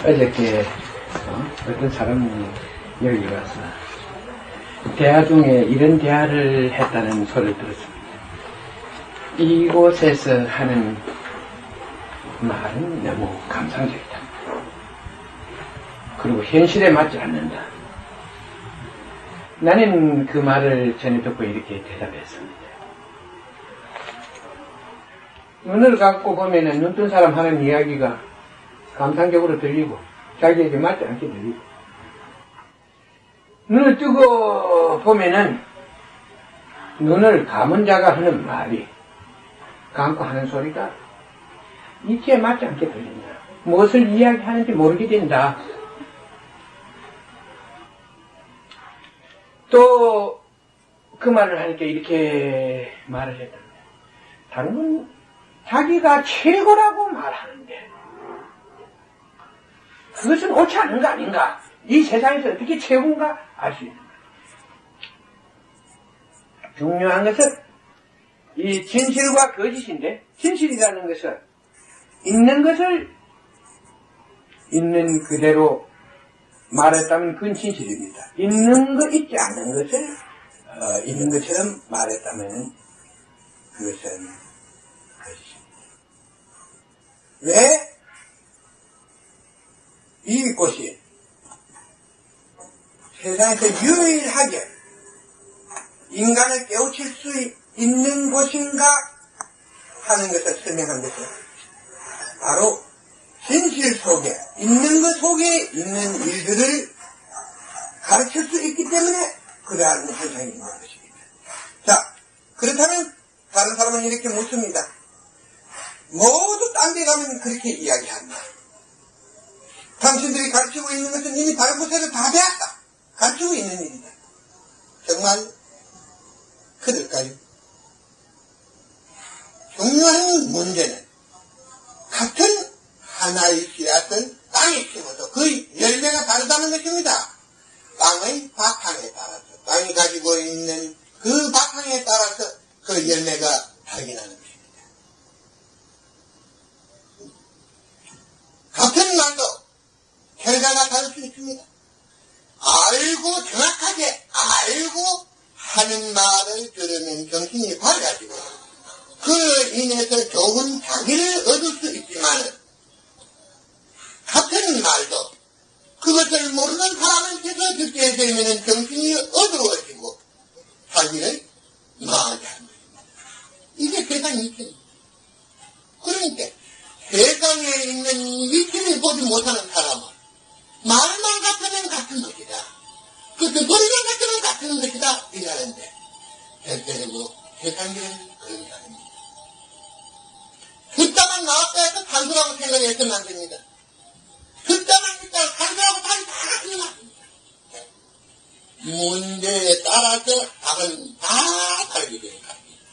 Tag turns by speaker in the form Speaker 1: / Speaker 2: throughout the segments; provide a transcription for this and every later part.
Speaker 1: 어저께 어떤 사람이 여기 와서 대화 중에 이런 대화를 했다는 소리를 들었습니다. 이곳에서 하는 말은 너무 감상적이다. 그리고 현실에 맞지 않는다. 나는 그 말을 전에 듣고 이렇게 대답했습니다. 눈을 감고 보면은 눈 뜬 사람 하는 이야기가 감상적으로 들리고 자기에게 맞지 않게 들리고, 눈을 뜨고 보면은 눈을 감은 자가 하는 말이 감고 하는 소리가 이치에 맞지 않게 들린다. 무엇을 이야기하는지 모르게 된다. 또 그 말을 하니까 이렇게 말을 했답니다. 다른 건 자기가 최고라고 말하는데 그것은 옳지 않은 거 아닌가? 이 세상에서 어떻게 최고인가 알 수 있는가? 중요한 것은 이 진실과 거짓인데, 진실이라는 것은 있는 것을 있는 그대로 말했다면 그건 진실입니다. 있는 거 있지 않은 것을 있는 것처럼 말했다면 그것은 거짓입니다. 왜? 이곳이 세상에서 유일하게 인간을 깨우칠 수 있는 곳인가 하는 것을 설명한 것은 바로 진실 속에, 있는 것 속에 있는 일들을 가르칠 수 있기 때문에 그러한 현상이 있는 것입니다. 자, 그렇다면 다른 사람은 이렇게 묻습니다. 모두 딴 데 가면 그렇게 이야기한다. 당신들이 가르치고 있는 것은 이미 다른 곳에서 다 배웠다. 가르치고 있는 일이다. 정말 그럴까요? 중요한 문제는 같은 하나의 씨앗을 땅에 심어도 그 열매가 다르다는 것입니다. 땅의 바탕에 따라서, 땅이 가지고 있는 그 바탕에 따라서 그 열매가 다르게 나는 것입니다. 같은 말도 결과가 다를 수 있습니다. 알고 정확하게 알고 하는 말을 들으면 정신이 밝아지고 그 인해서 좋은 자기를 얻을 수 있지만 같은 말도 그것을 모르는 사람한테서 듣게 되면 정신이 어두워지고 자기를 망하게 합니다. 이게 세상 이치입니다. 그러니까 세상에 있는 이치를 보지 못하는 사람은 말만 같으면 같은 것이다. 그 소리만 같으면 같은 것이다. 이러는데 절대로 세상에는 그런 게 아닙니다. 숫자만 나왔다 해서 단수라고 생각해서는 안 됩니다. 숫자만 있다가 단수라고 답이 다 같으면 안 됩니다. 문제에 따라서 답은 다 다르게 되는 겁니다.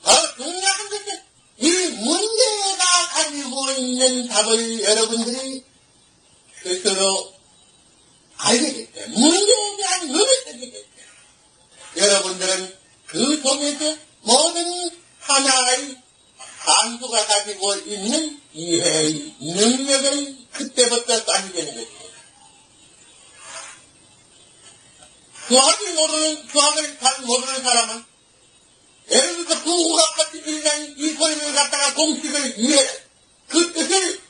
Speaker 1: 바로 중요한 것은 이 문제가 가지고 있는 답을 여러분들이 스스로 알게 됐어요. 문제에 대한 눈을 뜨게 됐어요. 여러분들은 그 속에서 모든 하나의 한수가 가지고 있는 이해의 능력을 그때부터 따게 되는 것입니다. 수학을 잘 모르는 사람은 예를 들어서 구우가 같이 일단 이 소리를 갖다가 공식을 그 뜻을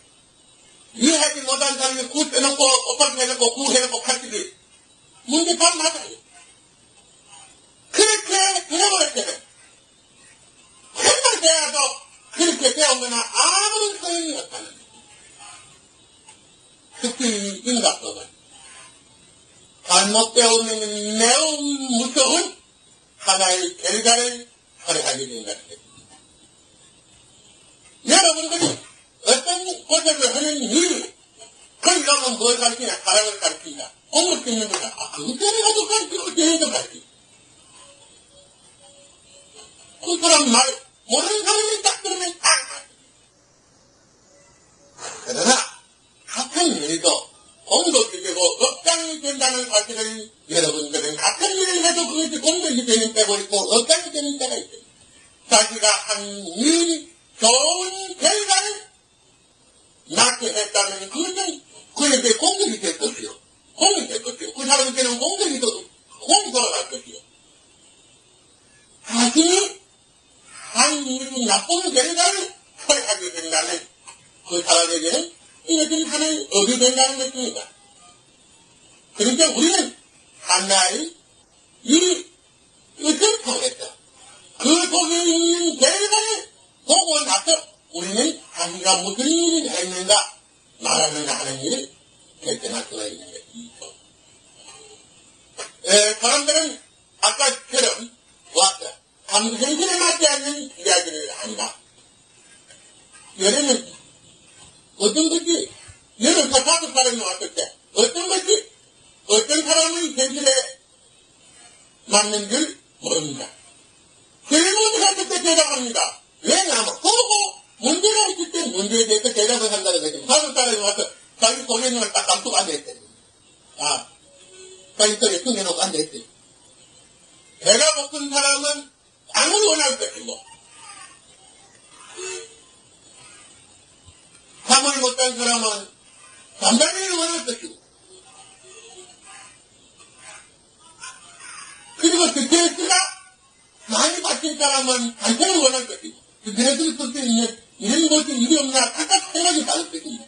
Speaker 1: 이해하지 못한 사람이 구 빼놓고 곱하기 해놓고 구 해놓고 같이 문제 다 맞아요. 그렇게 들어버렸어요. 정말 대화도 그렇게 배우거나 아무런 소용이 없다는 거예요. 특히 인각법은 잘못 배우면 매우 무서운 하나의 결과를 허락하게 된 것입니다. 여러분들이 어떤 고생을 하는 이유, 그러면 뭘 가르치냐? 사랑을 가르친다. 공을 듣는 거다. 그것 때문에 가지고 가르치고 대해도 가르치고. 그 사람 말, 모르는 사람이 딱 들으면 딱. 그러나, 같은 일도 공덕이 되고 억장이 된다는 사실을 여러분들은 같은 일을 해도 그것이 공덕이 되는 때가 있고 억장이 되는 때가 있어요. 자기가 한 일이 좋은 결과를
Speaker 2: 그렇게 했다면 그것은 그에게 공격이 될 것이요. 공이 될 것이요. 그 사람에게는 공이 돌아갈 것이요. 자신이 한 일이 나쁜 결과를 처리하게 된다면 그 사람에게는 이것은 하나의 업이 된다는 것입니다. 그러니까 우리는 하나의 이 뜻을 통해서 그 속에 있는 결과를 보고 나서 우리는 자기가 무슨 일을 했는가 말하는가 하는 일을 결정할 수가 있는 것이죠. 사람들은 아까처럼 보았다. 현실에 맞지 않는 이야기를 한다. 예를 어떤 것이 예를 들어 5사람이 왔을 때 어떤 것이 어떤 사람의 현실에 맞는 줄 모릅니다. 제일 먼저 갔을 때 대답합니다. 왜냐하면 보고 문제가 있을 때 문제에 대해서 대답을 한다는 거죠. 5사람이 와서 자기 속에 있는 걸 딱 감추고 앉아있어요. 자기 속에 숨겨놓고 앉아있어요. 배가 고픈 사람은 빵을 원할 것이고 잠을 못 잔 사람은 잠자리를 원할 것이고 그리고 스트레스가 많이 받친 사람은 단체를 원할 것이고 스트레스를 쓸 수 있는 이런 것이 일이 없나 각각 생각이 다를 것입니다.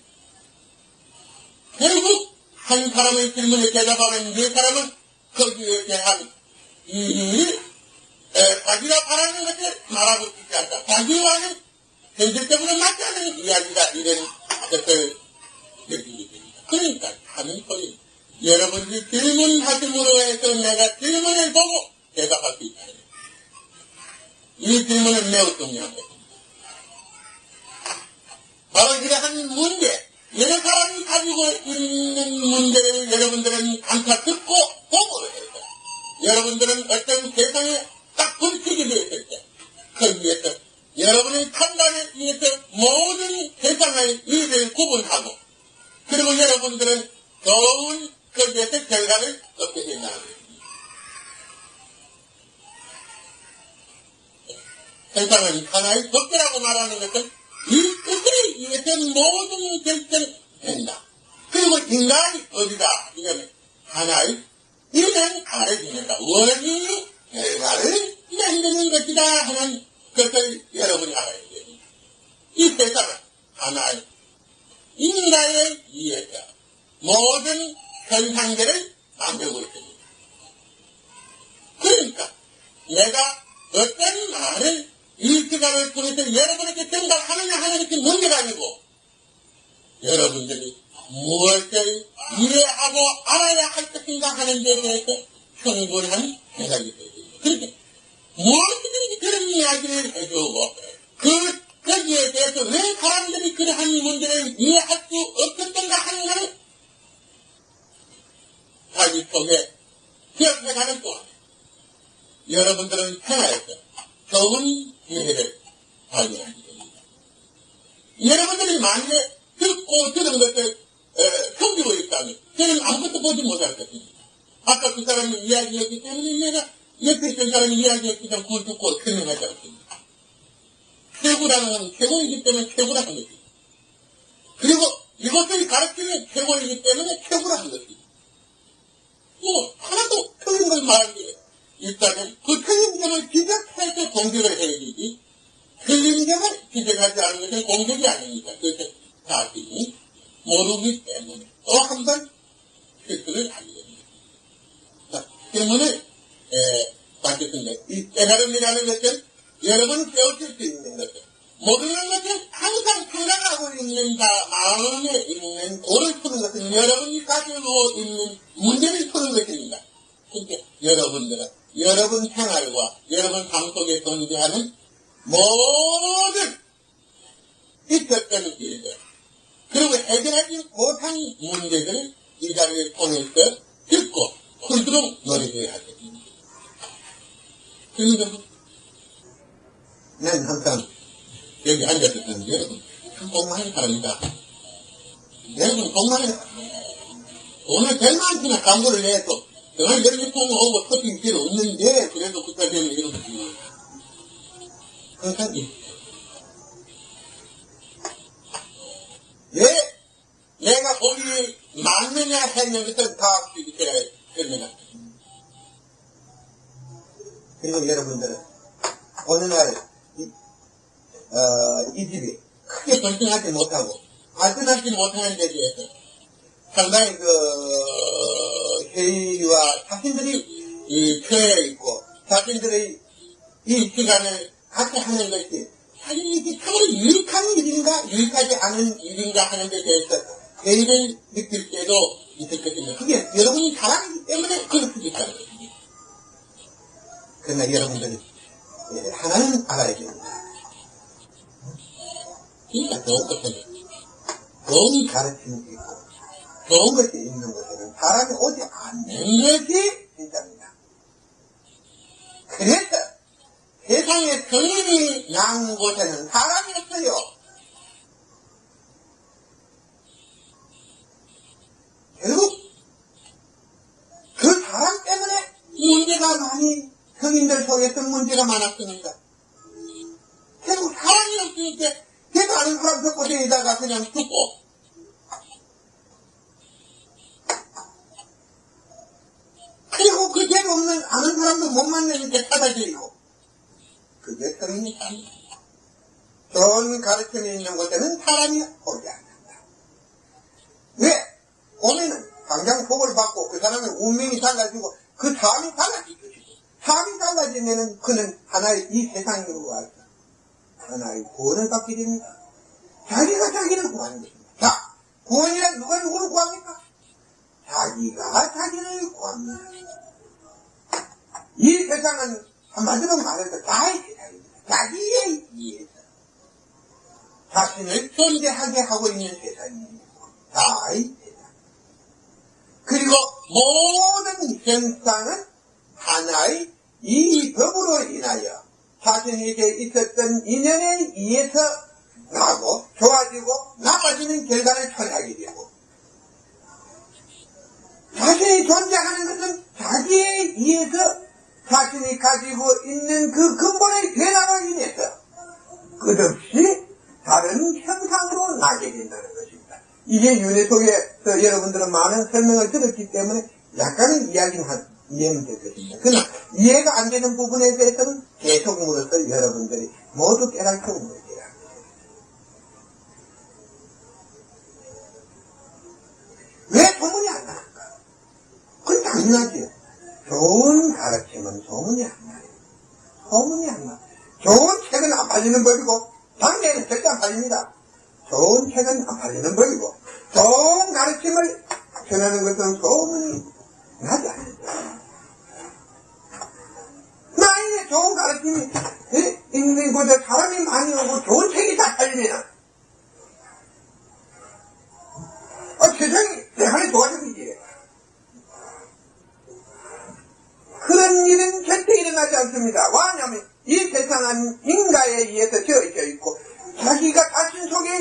Speaker 2: 결국 한 사람의 질문에 대답하는 네 사람은 거기에 대한 자기가 바라는 것을 말하고 있지 않다. 자기와는 현실적으로 맞지 않는 이야기가 이런 것을 느끼게 됩니다. 그러니까 하는 소리. 여러분들이 질문하심으로 해서 내가 질문을 보고 대답할 수 있다. 이 질문은 매우 중요한 것입니다. 바로 이러한 문제, 여러 사람이 가지고 있는 문제를 여러분들은 감사 듣고 보고 해서 여러분들은 어떤 세상에 딱 불치게 되었을 때 거기에서 여러분의 판단에 의해서 모든 세상의 일을 구분하고 그리고 여러분들은 좋은 거기에서 결과를 얻게 된다는 것입니다. 세상은 하나의 법칙이라고 말하는 것은 이 뜻에 의해서 모든 결정된다. 그리고 인간이 어디다? 이거는 하나의 일은 가르치는다. 원인이 결과를 만드는 것이다 하는 것을 여러분이 알아야 됩니다. 이 세상은 하나의 인간에 의해서 모든 현상들을 만들고 있습니다. 그러니까 내가 어떤 말을 이 시간을 통해서 여러분에게 전달하느냐 하는 것이 문제가 아니고 여러분들이 무엇을 이해하고 알아야 할 것인가 하는 데 대해서 충분한 생각이 되죠. 그렇게 무엇이든지 그런 이야기를 해주고 거기에 대해서 왜 사람들이 그러한 문제를 이해할 수 없었던가 하는 것을 자기 속에 기억해가는 동안 여러분들은 생활에서 좋은 기회를 발견하게 됩니다. 여러분들이 만약에 듣고 들은 것을 숨기고 있다면 저는 아무것도 보지 못할 것입니다. 아까 그 사람이 이야기했기 때문에 내가 옆에 있던 사람이 이야기했기 때문에 그걸 듣고 설명하지 않습니다. 최고라는 건 최고이기 때문에 최고라는 것입니다. 그리고 이것을 가르치는 최고이기 때문에 최고라는 것입니다. 뭐 하나도 틀린 걸 말하는 게 있다면 그 틀린 점을 지적해서 공격을 해야 되지 틀린 점을 지적하지 않은 것은 공격이 아닙니다. 그것은 자신이 모르기 때문에 또 한 번 실수를 하게 됩니다. 자, 질문을 받겠습니다. 이 깨달음이라는 것은 여러분이 깨우칠 수 있는 것은 모르는 것은 항상 생각하고 있는 마음에 있는 오를 푸는 것은 여러분이 가지고 있는 문제를 푸는 것입니다. 그러니까 여러분들은 여러분 생활과 여러분 삶 속에 존재하는 모든 있었던 일들 그리고 해결하지 못한 문제들을 이 자리를 통해서 듣고 풀도록 노력해야 하겠습니다. 그러니까 난 항상 여기 앉아있는 여러분 참 공부하는 사람이다. 여러분 공부하는 오늘 100만원이나 광고를 해도 정말 여러분 보면 오고 커피 필요 없는데 그래도 그까지 되면 이런 거지. 항상 왜 맞느냐 했는 것은 과학적이 제가 설명합니다.
Speaker 1: 그리고 여러분들은 어느 날 이 집이 크게 번성하지 못하고 발전하지 못하는 데 대해서 상당히 회의와 자신들이 표현해 있고 자신들의 이 시간을 같이 하는 것이 자신이 참으로 유익한 일인가 유익하지 않은 일인가 하는 데 대해서 회의를 느낄 때도 있을 것입니다. 그게 여러분이 사랑이기 때문에 그럴 수 있다는 것입니다. 그러나 여러분들이 하나는 알아야 됩니다. 진짜 좋은 것은 좋은 가르침이 있고 좋은 것이 있는 것에는 사람이 오지 않는 것이 진짜입니다. 그래서 세상에 성인이 난 곳에는 사람이 없어요. 결국 그 사람 때문에 문제가 많이 성인들 속에서 문제가 많았습니다. 결국 사람이 없으니까 제가 아는 사람 벽고생에다가 그냥 죽고 그리고 그 죄가 없는 아는 사람도 못 만나니까 찾아들이고 그게 성인이 삽니다. 좋은 가르침이 있는 곳에는 사람이 오지 않는다. 왜? 오면은 당장 복을 받고 그 사람의 운명이 달라지고 그 삶이 달라질 것이고 삶이 달라지면은 그는 하나의 이 세상으로 와서 하나의 구원을 받게 됩니다. 자기가 자기를 구하는 것입니다. 자, 구원이란 누가 누구를 구합니까? 자기가 자기를 구합니다. 이 세상은 한마디로 말해서 나의 세상입니다. 자기에 의해서 자신을 존재하게 하고 있는 세상입니다. 나의 세상. 그리고 모든 현상은 하나의 이 법으로 인하여 자신에게 있었던 인연에 의해서 나고 좋아지고 나빠지는 결과를 초래하게 되고 자신이 존재하는 것은 자기에 의해서 자신이 가지고 있는 그 근본의 변화로 인해서 끝없이 다른 형상으로 나게 된다는 것입니다. 이게 윤회 속에서 여러분들은 많은 설명을 들었기 때문에 약간은 이해는 될 것입니다. 그러나 이해가 안 되는 부분에 대해서는 계속 물어서 여러분들이 모두 깨닫고 물어야 합니다. 왜 소문이 안 나는가? 그건 당연하지요. 좋은 가르침은 소문이 안 나요. 소문이 안 나. 좋은 책은 안 팔리는 법이고 장례는 절대 안 팔립니다. 좋은 책은 안 팔리는 법이고 좋은 가르침을 전하는 것은 소문이 나지 않는다. 만약에 좋은 가르침이 있는 곳에 사람이 많이 오고 좋은 책이 다 팔리면 세상이 대단히 좋아지지. 그런 일은 절대 일어나지 않습니다. 왜냐하면 이 세상은 인가에 의해서 지어져 있고 자기가 자신 속에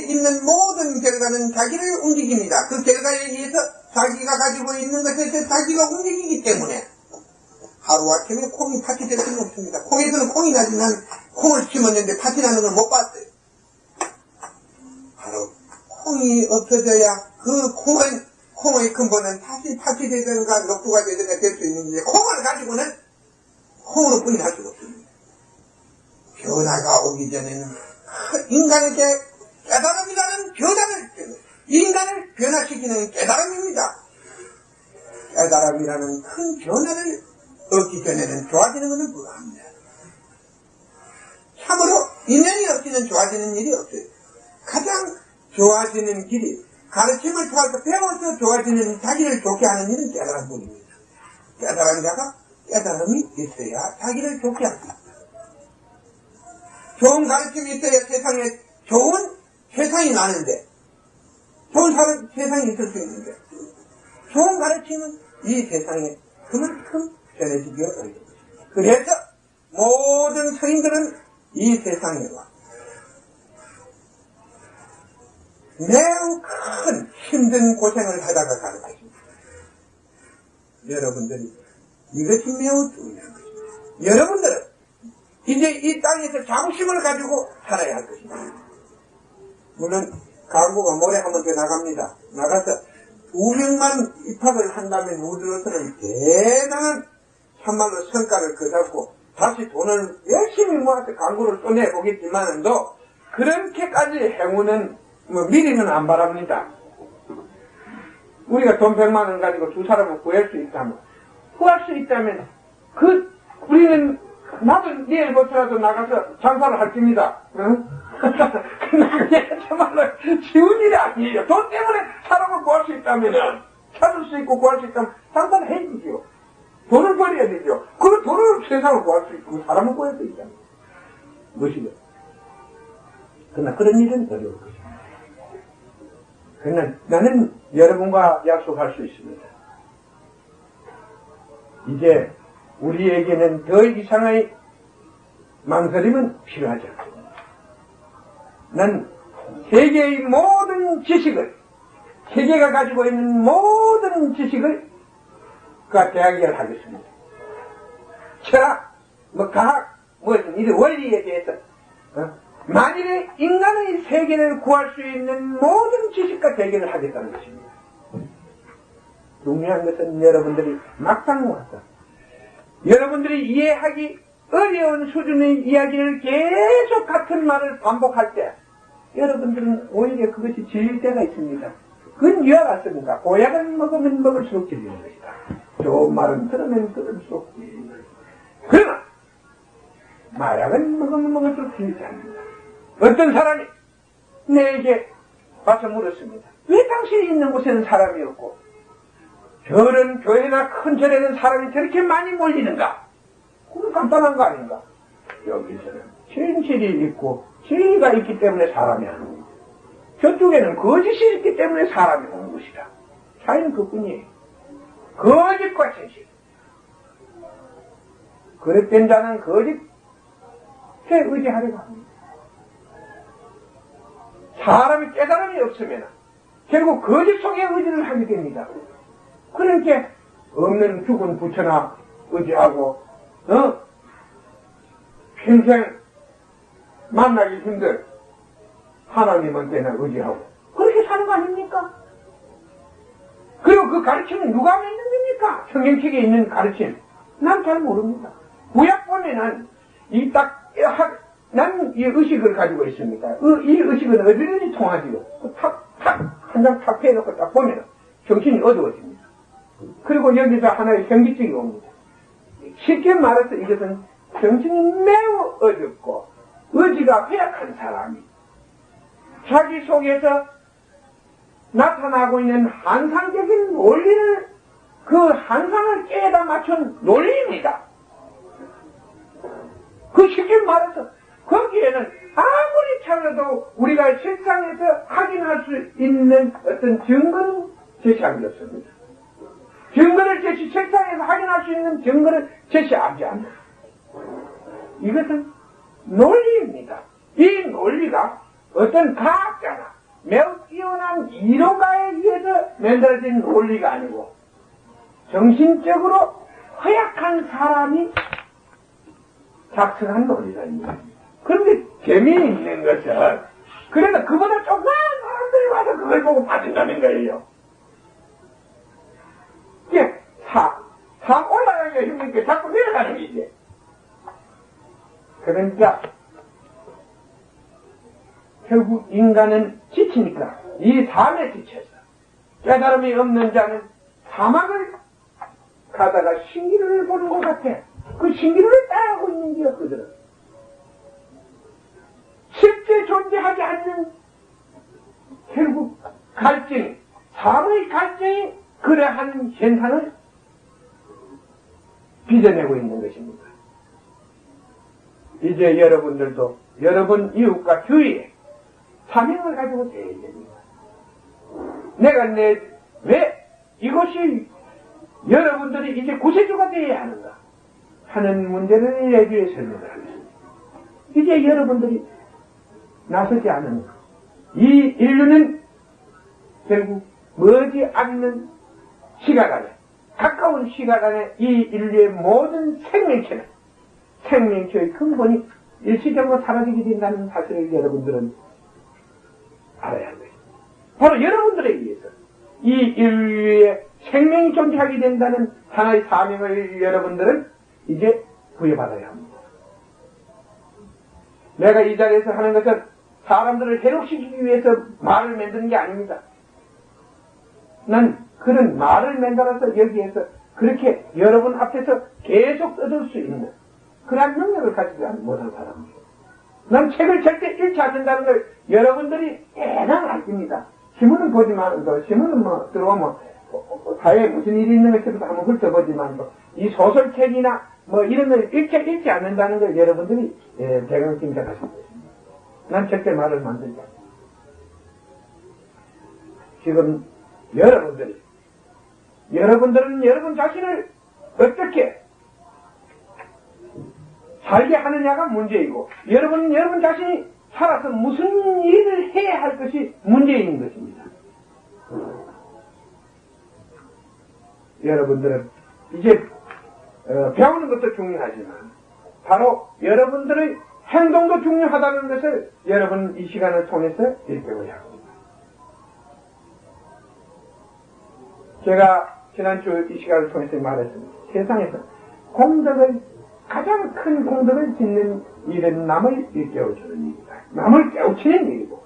Speaker 1: 있는 모든 결과는 자기를 움직입니다. 그 결과에 의해서 자기가 가지고 있는 것에서 자기가 움직이기 때문에 하루아침에 콩이 팥이 될 수는 없습니다. 콩에서는 콩이 나지만 콩을 심었는데 팥이 나는 걸 못 봤어요. 바로 콩이 없어져야 그 콩의 근본은 다시 팥이 되든가 녹두가 되든가 될 수 있는데 콩을 가지고는 콩으로 뿐이 할 수가 없습니다. 변화가 오기 전에는 인간에게 깨달음이라는 변화를 인간을 변화시키는 깨달음입니다. 깨달음이라는 큰 변화를 얻기 전에는 좋아지는 것은 불가합니다. 참으로 인연이 없이는 좋아지는 일이 없어요. 가장 좋아지는 길이 가르침을 통해서 배워서 좋아지는 자기를 좋게 하는 일은 깨달은 뿐입니다. 깨달은 자가 깨달음이 있어야 자기를 좋게 합니다. 좋은 가르침이 있어야 좋은 세상이 나는데 좋은 세상이 있을 수 있는데 좋은 가르침은 이 세상에 그만큼 전해지기가 어렵습니다. 그래서 모든 성인들은 이 세상에 와 매우 큰 힘든 고생을 하다가 가는 것입니다. 여러분들이 이것이 매우 중요한 것입니다. 여러분들은 이제 이 땅에서 자부심을 가지고 살아야 할 것입니다. 물론 광고가 모레 한 번 더 나갑니다. 나가서 200만 입학을 한다면 우리로서는 대단한 참말로 성과를 거뒀고 다시 돈을 열심히 모아서 광고를 또 내보겠지만도 그렇게까지 행운은 뭐 미리는 안 바랍니다. 우리가 돈 100만 원 가지고 두 사람을 구할 수 있다면 우리는 나도 내일부터라도 나가서 장사를 할 겁니다. 응? 그게 정말로 쉬운 일이 아니에요. 돈 때문에 사람을 구할 수 있다면, 찾을 수 있고 구할 수 있다면 장사를 해야죠. 돈을 벌여야 되죠. 그 돈으로 세상을 구할 수 있고 사람을 구할 수 있다면. 무엇이죠? 그러나 그런 일은 어려울 것입니다. 그러나 나는 여러분과 약속할 수 있습니다. 이제 우리에게는 더 이상의 망설임은 필요하지 않습니다. 난 세계의 모든 지식을, 세계가 가지고 있는 모든 지식을 대학을 하겠습니다. 철학, 과학, 이 원리에 대해서 만일에 인간의 세계를 구할 수 있는 모든 지식과 대결을 하겠다는 것입니다. 중요한 것은 여러분들이 막상 와서 여러분들이 이해하기 어려운 수준의 이야기를 계속 같은 말을 반복할 때 여러분들은 오히려 그것이 질릴 때가 있습니다. 그건 이와 같습니다. 보약을 먹으면 먹을수록 질리는 것이다. 좋은 말은 들으면 들을수록 질리는 것이다. 그러나 마약은 먹으면 먹을수록 질리지 않는다. 어떤 사람이 내게 와서 물었습니다. 왜 당신이 있는 곳에는 사람이 없고 저런 교회나 큰 절에는 사람이 저렇게 많이 몰리는가? 그건 간단한 거 아닌가? 여기서는 진실이 있고 진리가 있기 때문에 사람이 안 옵니다. 저쪽에는 거짓이 있기 때문에 사람이 오는 것이다. 차이는 그뿐이에요. 거짓과 진실. 그릇된 자는 거짓에 의지하려고 합니다. 사람이 깨달음이 없으면 결국 거짓 속에 의지를 하게 됩니다. 그러니까 없는 죽은 부처나 의지하고 평생 만나기 힘들 하나님한테나 의지하고 그렇게 사는 거 아닙니까? 그리고 그 가르침은 누가 믿는 겁니까? 성경책에 있는 가르침 난 잘 모릅니다. 구약 보면은 난 이 의식을 가지고 있습니다. 이 의식은 어디든지 통하지요. 한 장 탁 펴놓고 딱 보면 정신이 어두워집니다. 그리고 여기서 하나의 현기증이 옵니다. 쉽게 말해서 이것은 정신이 매우 어둡고 의지가 회약한 사람이 자기 속에서 나타나고 있는 환상적인 논리를 그 환상을 깨다 맞춘 논리입니다. 그 쉽게 말해서 거기에는 아무리 찾아도 우리가 실상에서 확인할 수 있는 어떤 증거는 제시한 게 없습니다. 증거를 책상에서 확인할 수 있는 증거를 제시하지 않는다. 이것은 논리입니다. 이 논리가 어떤 과학자나 매우 뛰어난 이론가에 의해서 만들어진 논리가 아니고 정신적으로 허약한 사람이 작성한 논리입니다. 그런데 재미있는 것은 그래서 그보다 조그만 사람들이 와서 그걸 보고 받는다는 거예요. 이게 산 올라가기가 힘드니까 자꾸 내려가는 게 이제. 그러니까 결국 인간은 지치니까 이 삶에 지쳐서 깨달음이 없는 자는 사막을 가다가 신기루를 보는 것 같아. 그 신기루를 따라가고 있는 게요, 그들은. 실제 존재하지 않는 결국 갈증, 삶의 갈증이 그러한 현상을 빚어내고 있는 것입니다. 이제 여러분들도 여러분 이웃과 주위에 사명을 가지고 대해야 됩니다. 내가 왜 이것이 여러분들이 이제 구세주가 되어야 하는가 하는 문제를 내주에 설명을 하겠습니다. 이제 여러분들이 나서지 않은 이 인류는 결국 머지 않는 시간 안에 가까운 시간 안에 이 인류의 모든 생명체의 근본이 일시적으로 사라지게 된다는 사실을 여러분들은 알아야 합니다. 바로 여러분들에 의해서 이 인류에 생명이 존재하게 된다는 하나의 사명을 여러분들은 이제 부여받아야 합니다. 내가 이 자리에서 하는 것은 사람들을 해롭시키기 위해서 말을 만드는 게 아닙니다. 난 그런 말을 만들어서 여기에서 그렇게 여러분 앞에서 계속 얻을 수 있는 그런 능력을 가지지 못한 사람입니다. 난 책을 절대 읽지 않는다는 걸 여러분들이 대단히 아십니다. 신문은 보지만, 신문은 뭐, 들어오면, 사회에 무슨 일이 있는 것처럼 한번 훑어보지만, 이 소설책이나 뭐 이런 걸 읽지 않는다는 걸 여러분들이 대강 짐작하실 것입니다. 난 절대 말을 만들지 않습니다. 지금 여러분들은 여러분 자신을 어떻게 살게 하느냐가 문제이고, 여러분은 여러분 자신이 살아서 무슨 일을 해야 할 것이 문제인 것입니다. 여러분들은 이제 배우는 것도 중요하지만 바로 여러분들의 행동도 중요하다는 것을 여러분 이 시간을 통해서 일깨워야 합니다. 제가 지난주 이 시간을 통해서 말했습니다. 세상에서 가장 큰 공덕을 짓는 일은 남을 일깨워주는 일이다. 남을 깨우치는 일이고,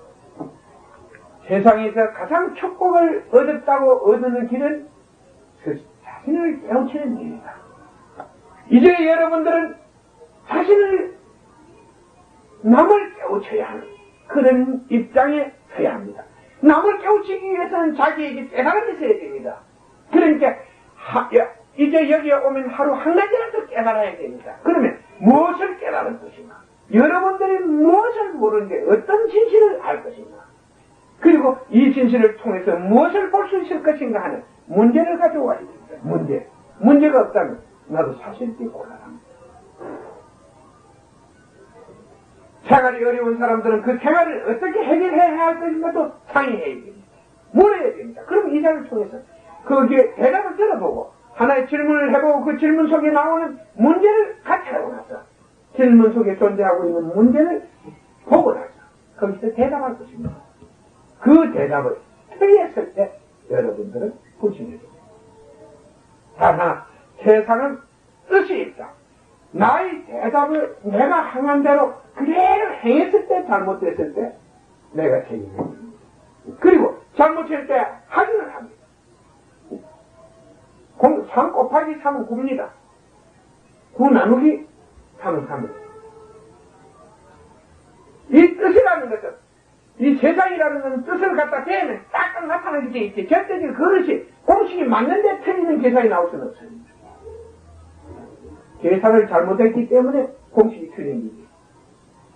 Speaker 1: 세상에서 가장 축복을 얻었다고 얻는 길은 그 자신을 깨우치는 일이다. 이제 여러분들은 자신을 남을 깨우쳐야 하는 그런 입장에 서야 합니다. 남을 깨우치기 위해서는 자기에게 깨달음이 있어야 됩니다. 그러니까 이제 여기에 오면 하루 한 가지라도 깨달아야 됩니다. 그러면 무엇을 깨달을 것인가? 여러분들이 무엇을 모르는데 어떤 진실을 알 것인가? 그리고 이 진실을 통해서 무엇을 볼 수 있을 것인가 하는 문제를 가져와야 됩니다. 문제가 없다면 나도 사실이 곤란합니다. 생활이 어려운 사람들은 그 생활을 어떻게 해결해야 할 것인가도 상의해야 됩니다. 물어야 됩니다. 그럼 이 자를 통해서 거기에 대답을 들어보고 하나의 질문을 해보고 그 질문 속에 나오는 문제를 같이 하고 나서 질문 속에 존재하고 있는 문제를 보고 나서 거기서 대답할 것입니다. 그 대답을 틀렸을 때 여러분들은 불신해 됩니다. 단 하나, 세상은 뜻이 있다. 나의 대답을 내가 행한 대로 그대로 행했을 때, 잘못됐을 때 내가 책임을 집니다. 그리고 잘못했을 때 확인을 합니다. 3 곱하기 3은 9입니다. 9 나누기 3은 3입니다. 이 뜻이라는 것은, 이 세상이라는 것은 뜻을 갖다 대면 딱딱 나타나게 돼 있지. 절대적인 그릇이 공식이 맞는데 틀리는 계산이 나올 수는 없습니다. 계산을 잘못했기 때문에 공식이 틀린 거지.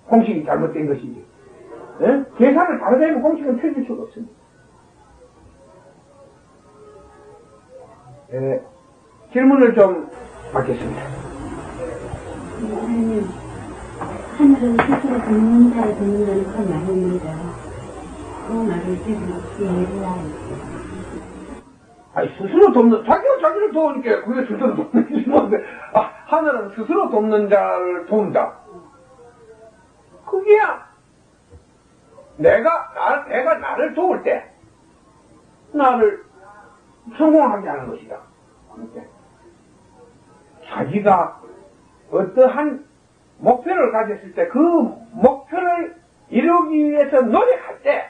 Speaker 1: 공식이 잘못된 것이지. 네? 계산을 다르게 하면 공식은 틀릴 수가 없습니다. 질문을 좀 받겠습니다.
Speaker 3: 하늘은 스스로 돕는 자를 돕는다는 큰 말입니다. 그 말을 제가 이해를 하겠습니다.
Speaker 1: 아니, 스스로 돕는, 자기가 자기를 도우니까 그게 스스로 돕는 거지 뭔데. 하늘은 스스로 돕는 자를 도운다. 그게야, 내가 나를 도울 때, 나를 성공하게 하는 것이다. 자기가 어떠한 목표를 가졌을 때 그 목표를 이루기 위해서 노력할 때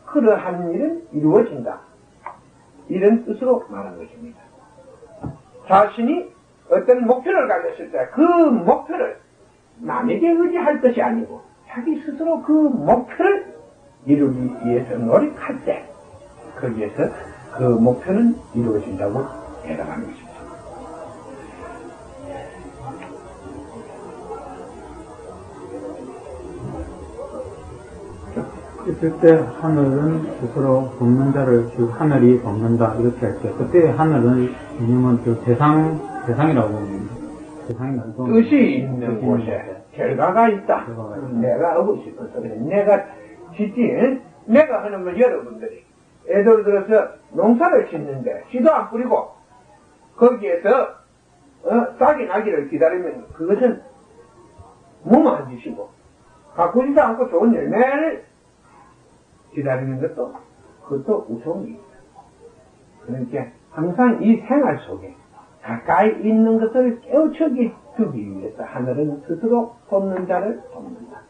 Speaker 1: 그러한 일은 이루어진다. 이런 뜻으로 말한 것입니다. 자신이 어떤 목표를 가졌을 때 그 목표를 남에게 의지할 것이 아니고 자기 스스로 그 목표를 이루기 위해서 노력할 때 거기에서 그 목표는 이루어진다고 대답하는 것입니다.
Speaker 4: 있을 때 하늘은 스스로 돕는 자를 즉 하늘이 돕는다 이렇게 할 때 그때 하늘은 개념은 그 대상이라고 합니다. 대상이 말도
Speaker 1: 뜻이 있는 곳에 결과가 있다. 내가 하고 싶은 소리, 내가 짓지, 내가 하는 건 여러분들이 예를 들어서 농사를 짓는데 씨도 안 뿌리고 거기에서 싹이 나기를 기다리면 그것은 무모한 짓이고 가꾸지도 않고 좋은 열매를 기다리는 것도 그것도 우성이 그러니까 항상 이 생활 속에 가까이 있는 것을 깨우쳐주기 위해서 하늘은 스스로 돕는 자를 돕는다.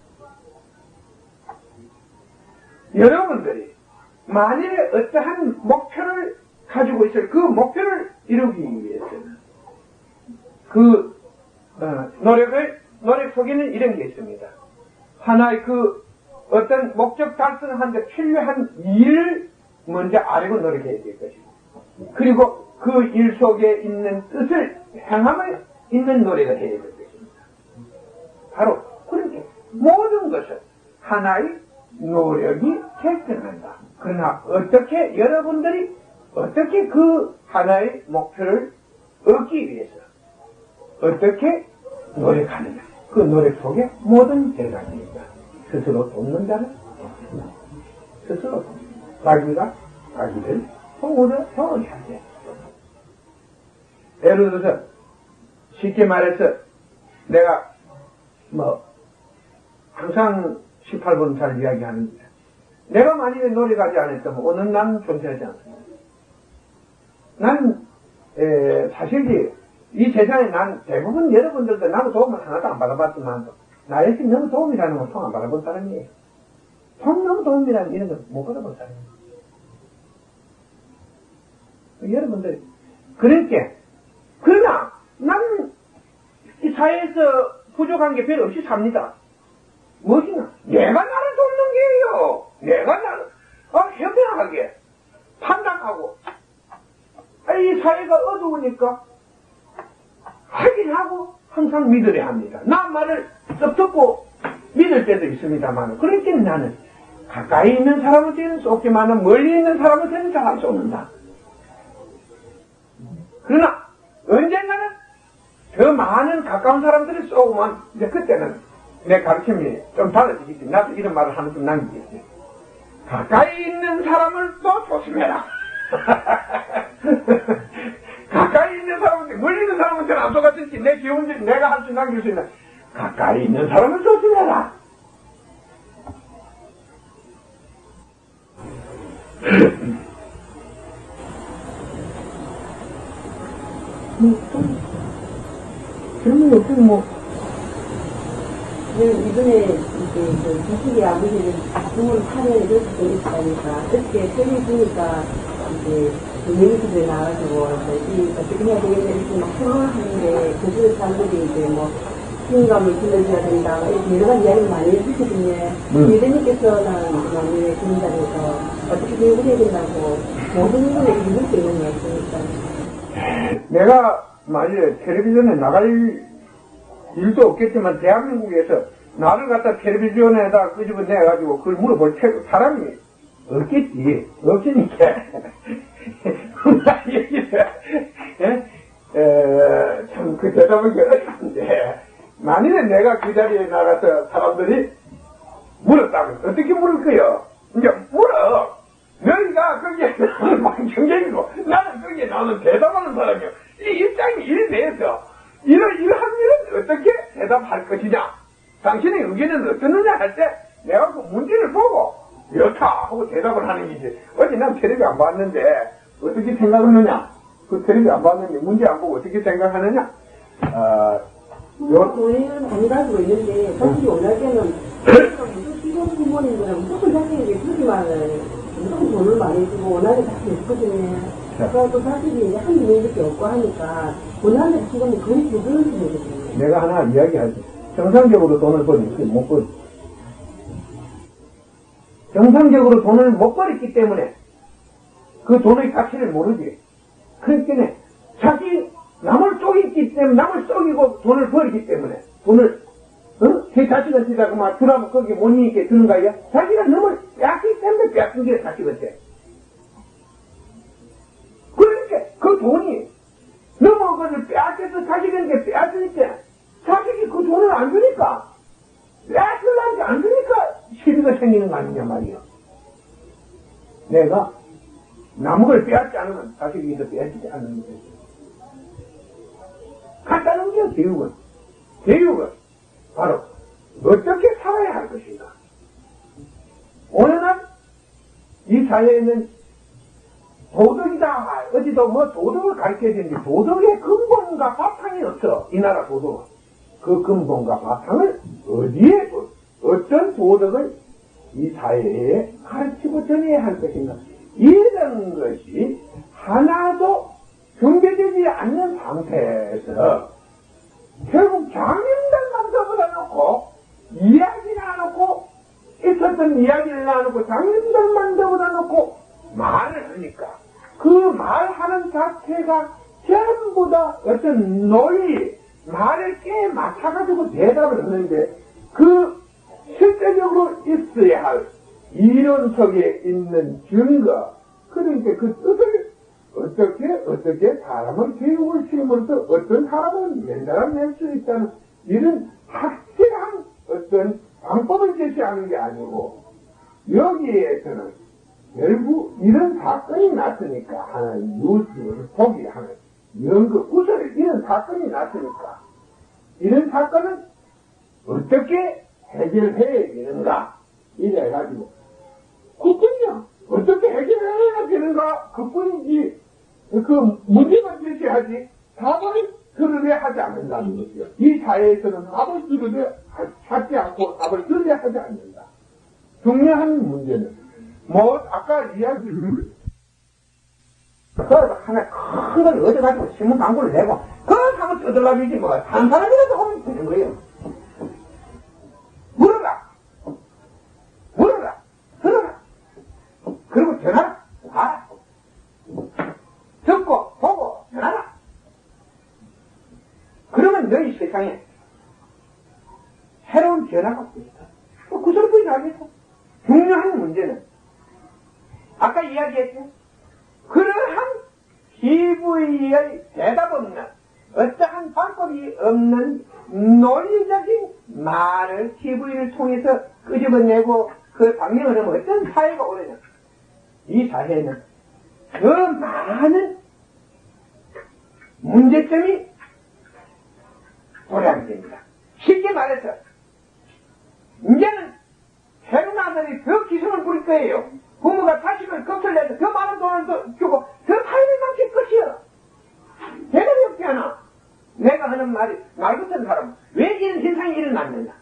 Speaker 1: 여러분들이 만일에 어떠한 목표를 가지고 있을 그 목표를 이루기 위해서는 노력 속에는 이런 게 있습니다. 하나의 어떤 목적 달성하는데 필요한 일을 먼저 알고 노력해야 될 것입니다. 그리고 그 일 속에 있는 뜻을 행함을 있는 노력을 해야 될 것입니다. 바로 그렇게 모든 것을 하나의 노력이 결정한다. 그러나 여러분들이 어떻게 그 하나의 목표를 얻기 위해서 어떻게 노력하느냐. 그 노력 속에 모든 대상이 있다. 스스로 돕는 자는 돕는다. 스스로 자기가 자기를 도우려야 돼. 예를 들어서 쉽게 말해서 내가 항상 18번 잘 이야기하는데 내가 만약에 노력하지 않았다면 오늘 난 존재하지 않습니다. 난 사실이 이 세상에 난 대부분 여러분들도 나도 도움을 하나도 안 받아봤지만 나에게 너무 도움이라는 건 통 안 받아본 사람이에요. 너무 도움이라는 이런 건 못 받아본 사람이에요. 여러분들 그러나 나는 이 사회에서 부족한 게 별로 없이 삽니다. 무엇이냐? 내가 나를 돕는 게예요. 내가 나를 현명하게 판단하고 이 사회가 어두우니까 하긴 하고 항상 믿으려 합니다. 나 말을 썩 듣고 믿을 때도 있습니다만 그렇게 나는 가까이 있는 사람한테는 쏘기만은 멀리 있는 사람한테는 잘 안 쏘는다. 그러나 언젠가는 더 많은 가까운 사람들이 쏘면 이제 그때는 내 가르침이 좀 달라지겠지. 나도 이런 말을 하나 좀 남기겠지. 가까이 있는 사람을 또 조심해라. 가까이 있는 사람한테 멀리 있는 사람한테는 안 쏘겠지. 내 기운 내가 할 수 남길 수 있는 가까이 있는 사람을 조심해라.
Speaker 3: 그러면 어떤 이번에 자식이 아버지를 죽음을 파면 이렇게 되겠다니까 어떻게 설명해주니까 내리집에 나와가지고 어떻게 해야 되겠다 이렇게 막 설명하는데 그 사람들이 책임감을 길러줘야 된다 이렇게 여러 가지 이야기를 많이 해주시거든요. 예대님께서는 만약에 그런 자리에서 어떻게 교육을 해야 된다고 모든 부분에 읽을 수 있는 게 있으니까
Speaker 1: 내가 만약에 텔레비전에 나갈 일도 없겠지만 대한민국에서 나를 갖다 텔레비전에다 끄집어내가지고 그걸 물어볼 사람이 없겠지. 없으니까 참 그 대답하기 어려운데 만일에 내가 그 자리에 나가서 사람들이 물었다면 어떻게 물을 거요? 이제 물어. 너희가 거기에 나오는 방청객이고 나는 거기에 나오는 대답하는 사람이요. 이 입장이 일 내에서 이러한 일은 어떻게 대답할 것이냐? 당신의 의견은 어떻느냐 할 때 내가 그 문제를 보고 이렇다 하고 대답을 하는 거지. 어제 난 텔레비 안 봤는데 어떻게 생각하느냐? 그 텔레비 안 봤는데 문제 안 보고 어떻게 생각하느냐?
Speaker 3: 본인은 많이 가지고 있는데 자식이 원할 때는 무슨 시골 부모님들은 무조건 자식에게 그렇게만 무조건 돈을 많이 주고 원하는 자식이 있거든요. 그래서 또 자식이 이제 한 명밖에 없고 하니까 원하는 지금은 거의 부부를 주거든요.
Speaker 1: 내가 하나 이야기하지. 정상적으로 돈을 버리지 못 버리. 정상적으로 돈을 못 버렸기 때문에 그 돈의 가치를 모르지. 그러니까 자기 남을 속이기 때문에 남을 속이고 돈을 버리기 때문에 돈을 제 자식한테다가 막 주라면 거기 못 이기게 주는 거야. 자기가 너무 약기 때문에 빼앗은 게 자식한테. 그러니까 그 돈이 너무 그걸 빼앗겨서 자식한테 빼앗으니까 자식이 그 돈을 안 주니까 빼앗으려는데 안 주니까 시비가 생기는 거 아니냐 말이야. 내가 남의 걸 빼앗지 않으면 자식이 더 빼앗지 않는 거지. 간단한 게요, 교육은. 교육은 바로 어떻게 살아야 할 것인가. 오늘은 이 사회에는
Speaker 5: 도덕이다. 어디도 뭐 도덕을 가르쳐야 되는데 도덕의 근본과 바탕이 없어. 이 나라 도덕은. 그 근본과 바탕을 어디에 어떤 도덕을 이 사회에 가르치고 전해야 할 것인가. 이런 것이 하나도 경계되지 않는 상태에서 결국 장님들만 접어다 놓고 이야기를 안 놓고 있었던 이야기를 안 놓고 장님들만 접어다 놓고 말을 하니까 그 말하는 자체가 전부 다 어떤 논리 말을 깨 맞춰가지고 대답을 하는데 그 실제적으로 있어야 할 이론 속에 있는 증거 그러니까 그 뜻을 어떻게 사람을 교육을 시키면서 어떤 사람은 맨날 낼 수 있다는 이런 확실한 어떤 방법을 제시하는 게 아니고 여기에서는 결국 이런 사건이 났으니까 하는 뉴스를 보기 하는 연구 구설에 이런 사건이 났으니까 이런 사건은 어떻게 해결해야 되는가 이래가지고 그뿐이야. 어떻게 해결해야 되는가 그뿐이지 그 문제만 제시하지 답을 들으려 하지 않는다는 것이요. 이 사회에서는 답을 들으려 찾지 않고 답을 들으려 하지 않는다. 중요한 문제는 뭐 아까 이야기 그걸 하나 큰 걸 얻어가지고 신문 광고를 내고 그걸 하면 떠들라비지 뭐 한 사람이라도 하면 되는 거예요. 물어라 들어라 그리고 전화라 와라 듣고 보고 전화라 그러면 너희 세상에 새로운 변화가 있어. 그 소리 보이지 않겠어? 중요한 문제는 아까 이야기했죠. 그러한 TV의 대답 없는 어떠한 방법이 없는 논리적인 말을 TV를 통해서 끄집어내고 그 방영을 하면 어떤 사회가 오느냐. 이 사회는 더 많은 문제점이 도래하게 됩니다. 쉽게 말해서 이제는 새로운 아들이 더 기승을 부릴 거예요. 부모가 자식을 겁설내서 더 많은 돈을 주고 더 타인을 망칠 것이요. 대답이 없지 않아. 내가 하는 말이 말 같은 사람 왜 이런 현상이 일어났느냐.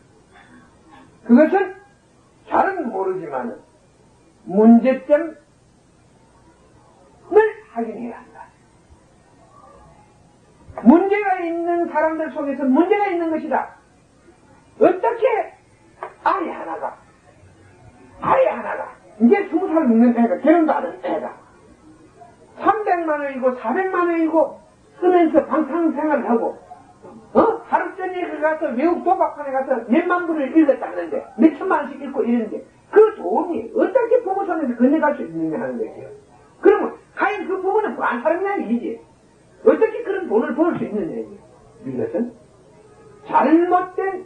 Speaker 5: 그것은 잘은 모르지만 문제점을 확인해야 한다. 문제가 있는 사람들 속에서 문제가 있는 것이다. 어떻게 아이 하나가 이제 20살 먹는 애가 결혼도 안 한 애가 300만 원이고 400만 원이고 쓰면서 방탕생활을 하고 하루 저녁에 가서 외국 도박판에 가서 몇만 불을 읽었다 하는데 몇천만 원씩 읽고 이러는데 그 돈이 어떻게 부모 손에서 건네갈 수 있느냐 하는 거예요. 그러면 과연 그 부모는 뭐한 사람이냐 이지 어떻게 그런 돈을 벌 수 있느냐 이게. 이것은 잘못된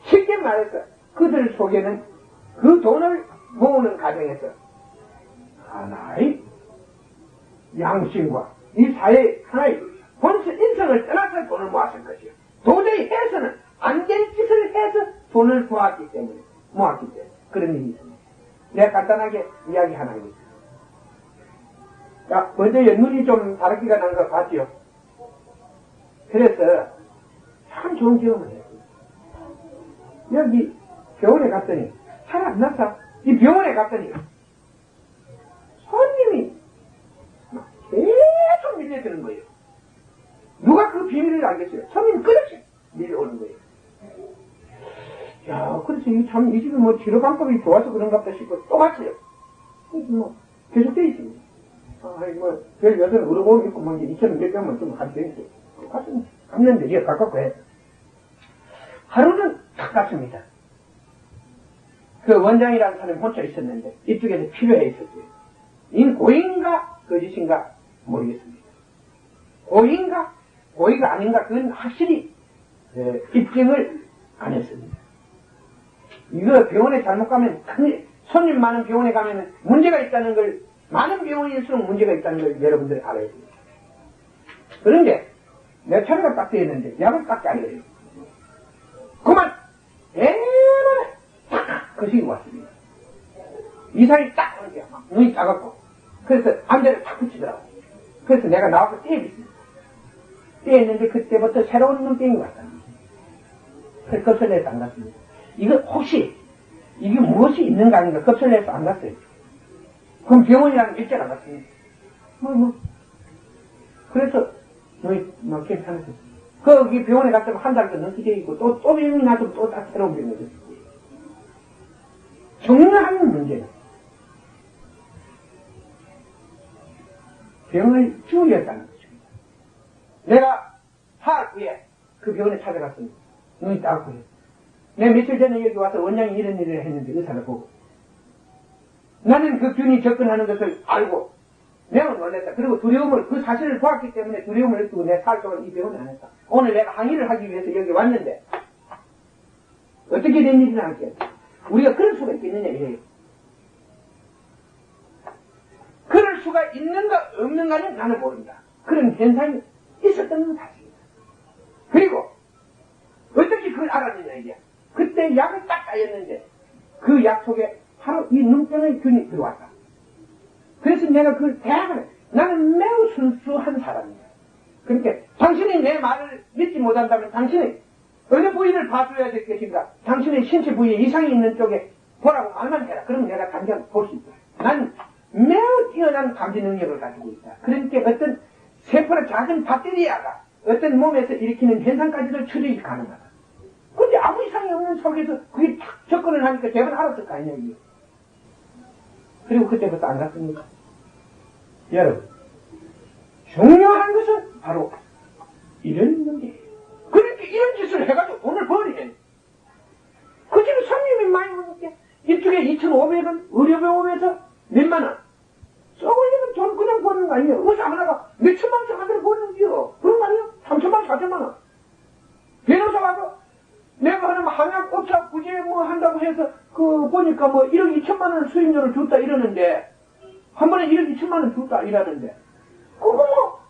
Speaker 5: 쉽게 말해서 그들 속에는 그 돈을 모으는 과정에서 하나의 양심과 이 사회의 하나의 본성 인성을 떠나서 돈을 모았을 것이요. 도저히 해서는 안 될 짓을 해서 돈을 모았기 때문에 그런 일이 있습니다. 내가 간단하게 이야기 하나 해볼게요. 자, 먼저 눈이 좀 다르기가 난 거 봤지요? 그래서 참 좋은 경험을 했어요. 여기 병원에 갔더니 잘 안 났어. 이 병원에 갔더니 손님이 계속 밀려드는 거예요. 누가 그 비밀을 알겠어요? 손님이 끊임없이 밀려오는 거예요. 야, 그래서 이 집이 뭐 치료 방법이 좋아서 그런가 보다 싶고 또 갔어요. 그래서 뭐 계속 돼 있습니다. 별 여덟 의료보험 있고 뭐 이제 2,000몇 병만 좀 가도 되겠어요. 갔는데 이게 가깝고 해. 하루는 탁 갔습니다. 그 원장이라는 사람이 혼자 있었는데 이쪽에서 필요해 있었어요. 이 고인가 거짓인가 모르겠습니다. 고의가 아닌가 그건 확실히 입증을 안 했습니다. 이거 병원에 잘못 가면 손님 많은 병원에 가면 문제가 있다는 걸 많은 병원일수록 문제가 있다는 걸 여러분들이 알아야 됩니다. 그런데 내 차례가 딱 되었는데 약을 딱 잘려요. 그만 탁 거시기 왔습니다. 이상이 딱 하는데 막 눈이 작았고 그래서 안대를 탁 붙이더라고. 그래서 내가 나와서 떼었습니다. 떼었는데 그때부터 새로운 눈병이 왔다. 그래서 겁설내서 안 갔습니다. 이거 혹시 이게 무엇이 있는가 하니까 겁설내서 안 갔어요. 그럼 병원이라는 일절 안 갔습니다. 그래서 뭐 괜찮았어요. 거기 병원에 갔으면 한 달 더 넘게 돼 있고 또 병이 나서 또 다 새로운 병이 됐어요. 중요한 문제는 병을 줄였다는 것입니다. 내가 4월 후에 그 병원에 찾아갔습니다. 눈이 따갑고요. 내가 며칠 전에 여기 와서 원장이 이런 일을 했는데 의사를 보고 나는 그 균이 접근하는 것을 알고 내가 놀랐다. 그리고 두려움을 그 사실을 보았기 때문에 두려움을 느끼고 내 살 동안 이 병원에 안 했다. 오늘 내가 항의를 하기 위해서 여기 왔는데 어떻게 된 일이나 할게요. 우리가 그럴 수가 있겠느냐 이래요. 그럴 수가 있는가 없는가는 나는 모른다. 그런 현상이 있었던 건 사실이다. 그리고 어떻게 그걸 알았느냐 이게. 그때 약을 딱 따였는데 그 약 속에 바로 이 눈병의 균이 들어왔다. 그래서 내가 그걸 대학을 나는 매우 순수한 사람이다. 그러니까 당신이 내 말을 믿지 못한다면 당신이 어느 부위를 봐줘야 될 것인가? 당신의 신체 부위에 이상이 있는 쪽에 보라고 말만 해라. 그러면 내가 당장 볼 수 있다. 난 매우 뛰어난 감지 능력을 가지고 있다. 그러니까 어떤 세포나 작은 박테리아가 어떤 몸에서 일으키는 현상까지도 추적이 가능하다. 근데 아무 이상이 없는 속에서 그게 탁 접근을 하니까 제가 알았을 거 아니냐 이게. 그리고 그때부터 안 갔습니까? 여러분, 중요한 것은 바로 이런 문제예요. 그러니까 이런 짓을 해가지고 돈을 버리면 그 집에 손님이 많이 오니까 이쪽에 2,500원, 의료보험에서 몇만 원 썩으려면 돈 그냥 버는 거 아니에요. 의사 하나가 몇천만 원씩 하나를 버는지요. 그런 거 아니에요? 3천만 원, 4천만 원. 변호사 와서 내가 하는 항약업체 구제 뭐 한다고 해서 그 보니까 뭐 1억 2천만 원 수임료를 줬다 이러는데 한 번에 1억 2천만 원 줬다 이러는데 그거 뭐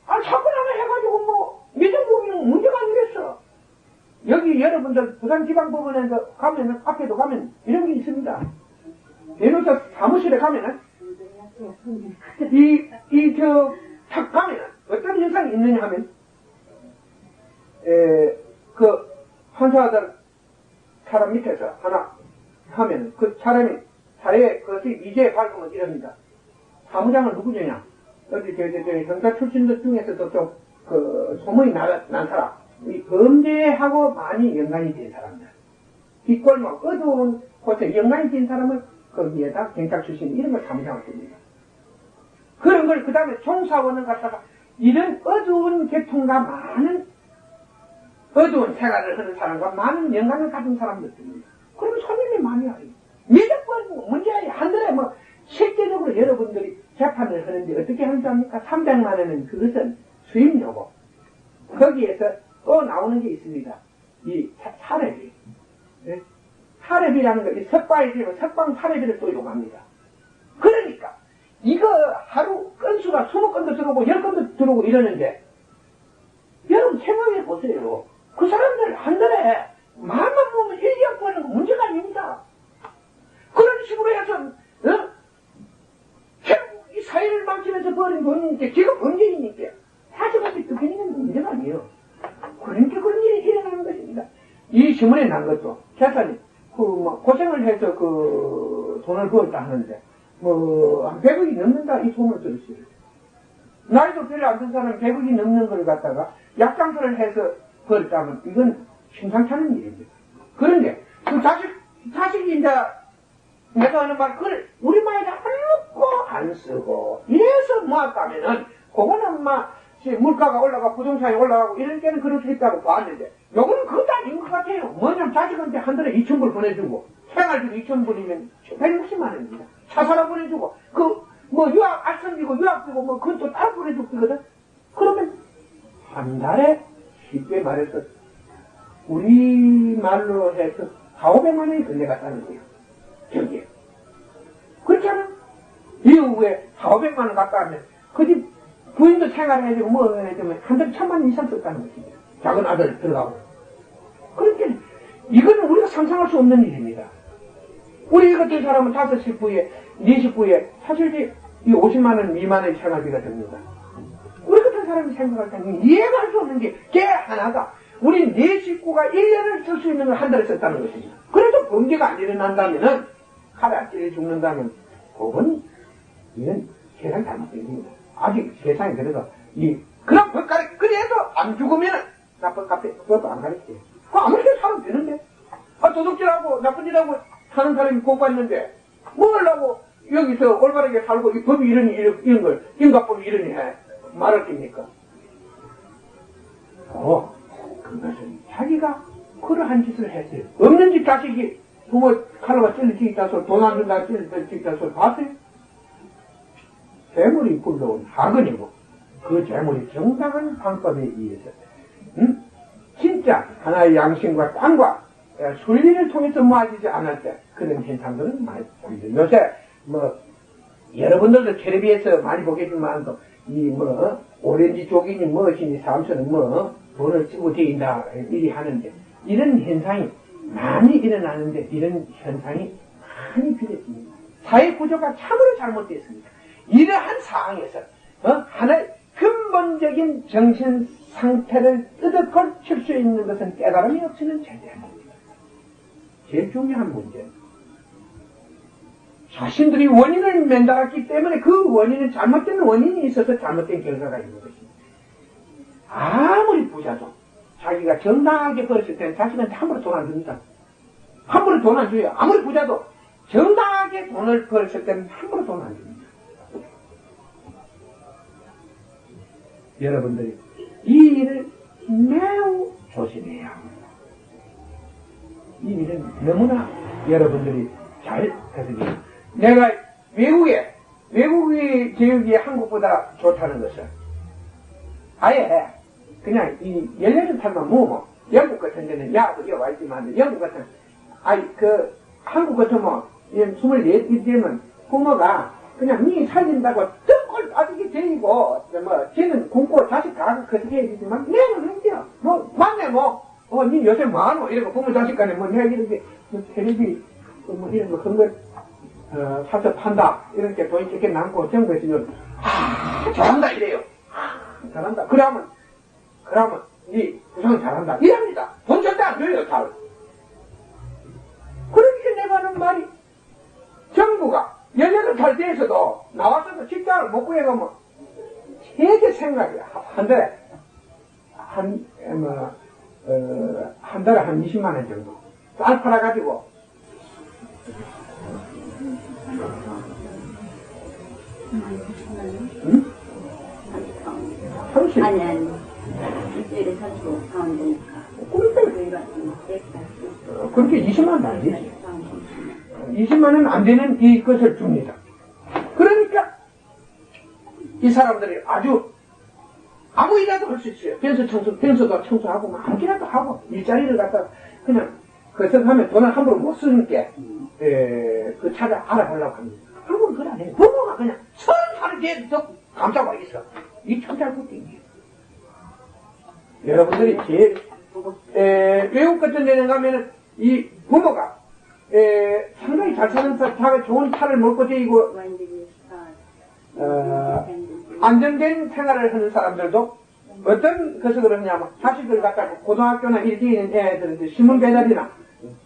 Speaker 5: 사건 하나 해가지고 뭐 예정보험이면 문제가 아니겠어. 여기 여러분들 부산지방법원에서 가면은 앞에도 가면 이런 게 있습니다. 변호사 사무실에 가면은 탁 가면은 어떤 현상이 있느냐 하면 그 판사들 사람 밑에서 하나 하면 그 사람이 사회에 그것이 미제에 밝으면 이럽니다. 사무장은 누구냐? 어디 경찰 출신들 중에서도 좀 그 소문이 난 사람, 이 범죄하고 많이 연관이 된 사람들, 뒷골목 어두운 곳에 연관이 된 사람을 거기에다 경찰 출신 이런 걸 사무장을 씁니다. 그런 걸 그 다음에 종사원을 갖다가 이런 어두운 계통과 많은 어두운 생활을 하는 사람과 많은 연관을 가진 사람들 씁니다. 그러면 손님이 많이 와요. 몇억 번 문제야. 한 달에 뭐 실제적으로 여러분들이 재판을 하는데 어떻게 하는지 압니까? 300만 원은 그것은 수임료고 거기에서 또 나오는 게 있습니다. 이 사례비. 네? 사례비라는 거, 이 석방이 석방 사례비를 또 요구합니다. 그러니까 이거 하루 건수가 20건도 들어오고 10건도 들어오고 이러는데 여러분 생각해 보세요. 그 사람들 한 달에 마음만 보면 1, 2억 버는 건 문제가 아닙니다. 그런 식으로 해서 결국 이 사회를 망치면서 버린 돈이니까 지금 범죄이니까 사실까지 뜯기는 문제가 아니에요. 그러니까 그런 일이 일어나는 것입니다. 이 신문에 난 것도 재산이 고생을 해서 그 돈을 벌었다 하는데 한 100억이 넘는다 이 소문을 들었어요. 나이도 별로 안 든 사람은 100억이 넘는 걸 갖다가 약장사를 해서 벌었다면 이건 심상치 않은 일입니다. 그런데 그 자식이 이제 내가 하는 말 그걸 우리 말에 안 먹고 안 쓰고 이래서 모았다면은 그거는 물가가 올라가고 부동산이 올라가고 이런 게는 그럴 수 있다고 봤는데 요거는 그것도 아닌 것 같아요. 뭐냐면 자식한테 한 달에 2,000불 보내주고 생활비도 2,000불이면 160만 원입니다. 차 사러 보내주고 유학 알선비고 유학 비고 그건 또 따로 보내주거든. 그러면 한 달에 쉽게 말해서 우리 말로 해서 4,500만 원이 건네갔다는 거예요. 저기에. 그렇잖아. 이후에 4,500만 원 갖다 하면 그 집 부인도 생활해주고 해주면 한 달에 1,000만 원 이상 썼다는 것입니다. 작은 아들 들어가고. 그러니까 이거는 우리가 상상할 수 없는 일입니다. 우리 같은 사람은 5식 부에 4식 부에 사실 이 50만 원 미만의 생활비가 됩니다. 우리 같은 사람이 생각할 때는 이해가 할 수 없는 게 걔 하나가 우리 네 식구가 1년을 쓸 수 있는 걸 한 달에 썼다는 것입니다. 그래도 범죄가 안 일어난다면은 칼에 안 찔려 죽는다면 법은 이건 세상이 잘못된 겁니다. 아직 세상에 그래서 그런 법가래 그래도 안 죽으면 나쁜 카페 그것도 안 가르쳐요. 그 아무렇게 살면 되는데 도둑질하고 나쁜 일하고 사는 사람이 복 받는데 뭐 하려고 여기서 올바르게 살고 이 법이 이런 걸 인과법이 이러니 해 말할 겁니까? 그것은 자기가 그러한 짓을 했어요. 없는 집 자식이 부모 칼로가 찔러 죽였다 소리 돈 안 준다 찔러 죽였다 소리 봤어요? 재물이 불러온 학원이고 그 재물이 정당한 방법에 의해서 진짜 하나의 양심과 땅과 순리를 통해서 모아지지 않을 때 그런 현상들은 많이 보이죠. 요새 여러분들도 텔레비에서 많이 보겠지만 오렌지 쪽이니 무엇이니 사람처럼 돈을 쓰고 대인다 이리 하는데 이런 현상이 많이 일어나는데 이런 현상이 많이 비례습니다. 사회 구조가 참으로 잘못되었습니다. 이러한 상황에서 하나의 근본적인 정신 상태를 뜯어고칠 수 있는 것은 깨달음이 없이는 절대 안 됩니다. 제일 중요한 문제는 자신들이 원인을 맨달았기 때문에 그 원인은 잘못된 원인이 있어서 잘못된 결과가 있는 것입니다. 아무리 부자도 자기가 정당하게 벌었을 때는 자신한테 함부로 돈 안 줍니다. 함부로 돈 안 줘요. 아무리 부자도 정당하게 돈을 벌었을 때는 함부로 돈 안 줍니다. 여러분들이 이 일을 매우 조심해야 합니다. 이 일은 너무나 여러분들이 잘 해석해요. 내가 외국의 교육이 한국보다 좋다는 것은 아예 그냥 이 14살만 영국 같은 데는 아버지가 와 있지만 영국 같은 한국 같으면 24이 되면 부모가 그냥 니 살린다고 등골 빠지게 데리고 쟤는 굶고 자식 다 그렇게 해주지만 내는 안 돼요. 맞네 니 요새 뭐하노 이러고 부모 자식 간에 내가 이렇게 텔레비 이런 거 그런 걸 사서 판다 이렇게 돈이 적게 남고 정부에 있으면 잘한다 이래요. 잘한다. 그러면 이 구상은 잘한다 이랍니다. 돈 절대 안 줘요. 잘. 그렇게 내가 하는 말이 정부가 18살 돼서도 나와서도 직장을 못 구해가면 세계 생각이야. 한 달에 한 달에 한 20만 원 정도 쌀 팔아가지고 응? 30?
Speaker 3: 아니 일주일에 35파운드 되니까
Speaker 5: 그렇게 20만 원 안 되지. 20만 원 안 되는 이것을 줍니다. 그러니까 이 사람들이 아주 아무 일이라도 할 수 있어요. 변소도 청소하고 아무기라도 하고 일자리를 갖다 그냥 그것을 하면 돈을 함부로 못 쓰니까 그 차를 알아보려고 합니다. 한국은 그래 안 해요. 부모가 그냥 30살을 뒤에 더 감싸고 있어. 이 참 잘못된 게. 여러분들이 제일 외국 같은 데는 가면은 이 부모가 상당히 잘 사는 차가 좋은 차를 몰고 다니고 안정된 생활을 하는 사람들도 어떤 것을 그러냐면 자식을 갖다 고등학교나 이렇게 있는 애들한테 신문 배달이나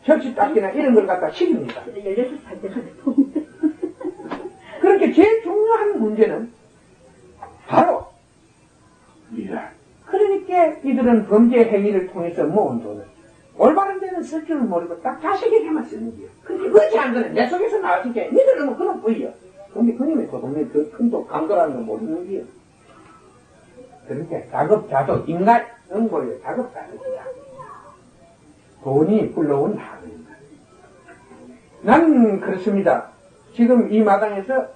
Speaker 5: 접시 닦기나 이런 걸 갖다 시킵니다.
Speaker 3: 16살 때가
Speaker 5: 그렇게 제일 중요한 문제는 바로 이라. 그러니까 이들은 범죄 행위를 통해서 모은 돈을 올바른 데는 쓸 줄을 모르고 딱 자식에게만 쓰는 거예요. 근데 그렇지 않은 거는 내 속에서 나왔으니까 니들은 뭐 그런 거예요. 근데 그님의 도둑이 그 큰 돈 강도라는 거 모르는 거예요. 그러니까 자급자족 인간 응보예요. 자급자족이야. 돈이 불러온 학입니다. 난 그렇습니다. 지금 이 마당에서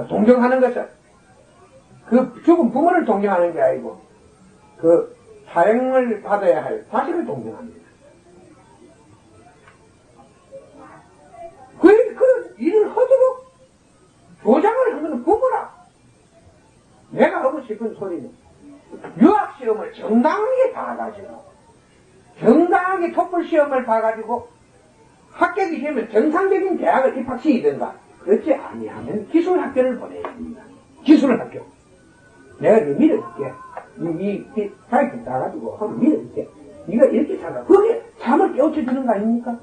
Speaker 5: 동정하는 것은 그 죽은 부모를 동정하는 게 아니고 그 사형을 받아야 할 자식을 동정합니다. 그 일을 하도록 조장을 하는 부모라. 내가 하고 싶은 소리는 유학시험을 정당하게 봐가지고 정당하게 토플 시험을 봐가지고 합격이 되면 정상적인 대학을 입학시키든가 그렇지 아니하면 기술학교를 보내야 됩니다. 기술학교. 내가 너 믿어줄게. 이 자격증 따가지고 한번 믿어줄게. 네가 이렇게 살아. 그게 잠을 깨우쳐주는 거 아닙니까?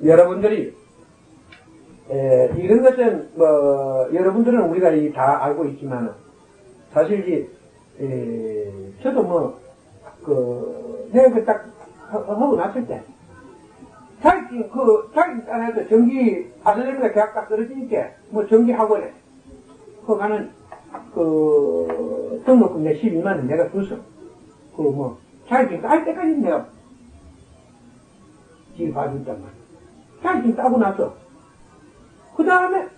Speaker 5: 여러분들이 이런 것은 여러분들은 우리가 다 알고 있지만 사실 저도 내가 딱 하고 났을 때 자격증 따내서 전기 아들내미가 계약 딱 떨어지니까 전기 학원에 가는 등록금 내 12만원 내가 줬어. 자격증 딸 때까지 내가 길 봐줬단 말이야. 자격증 따고 나서 그 다음에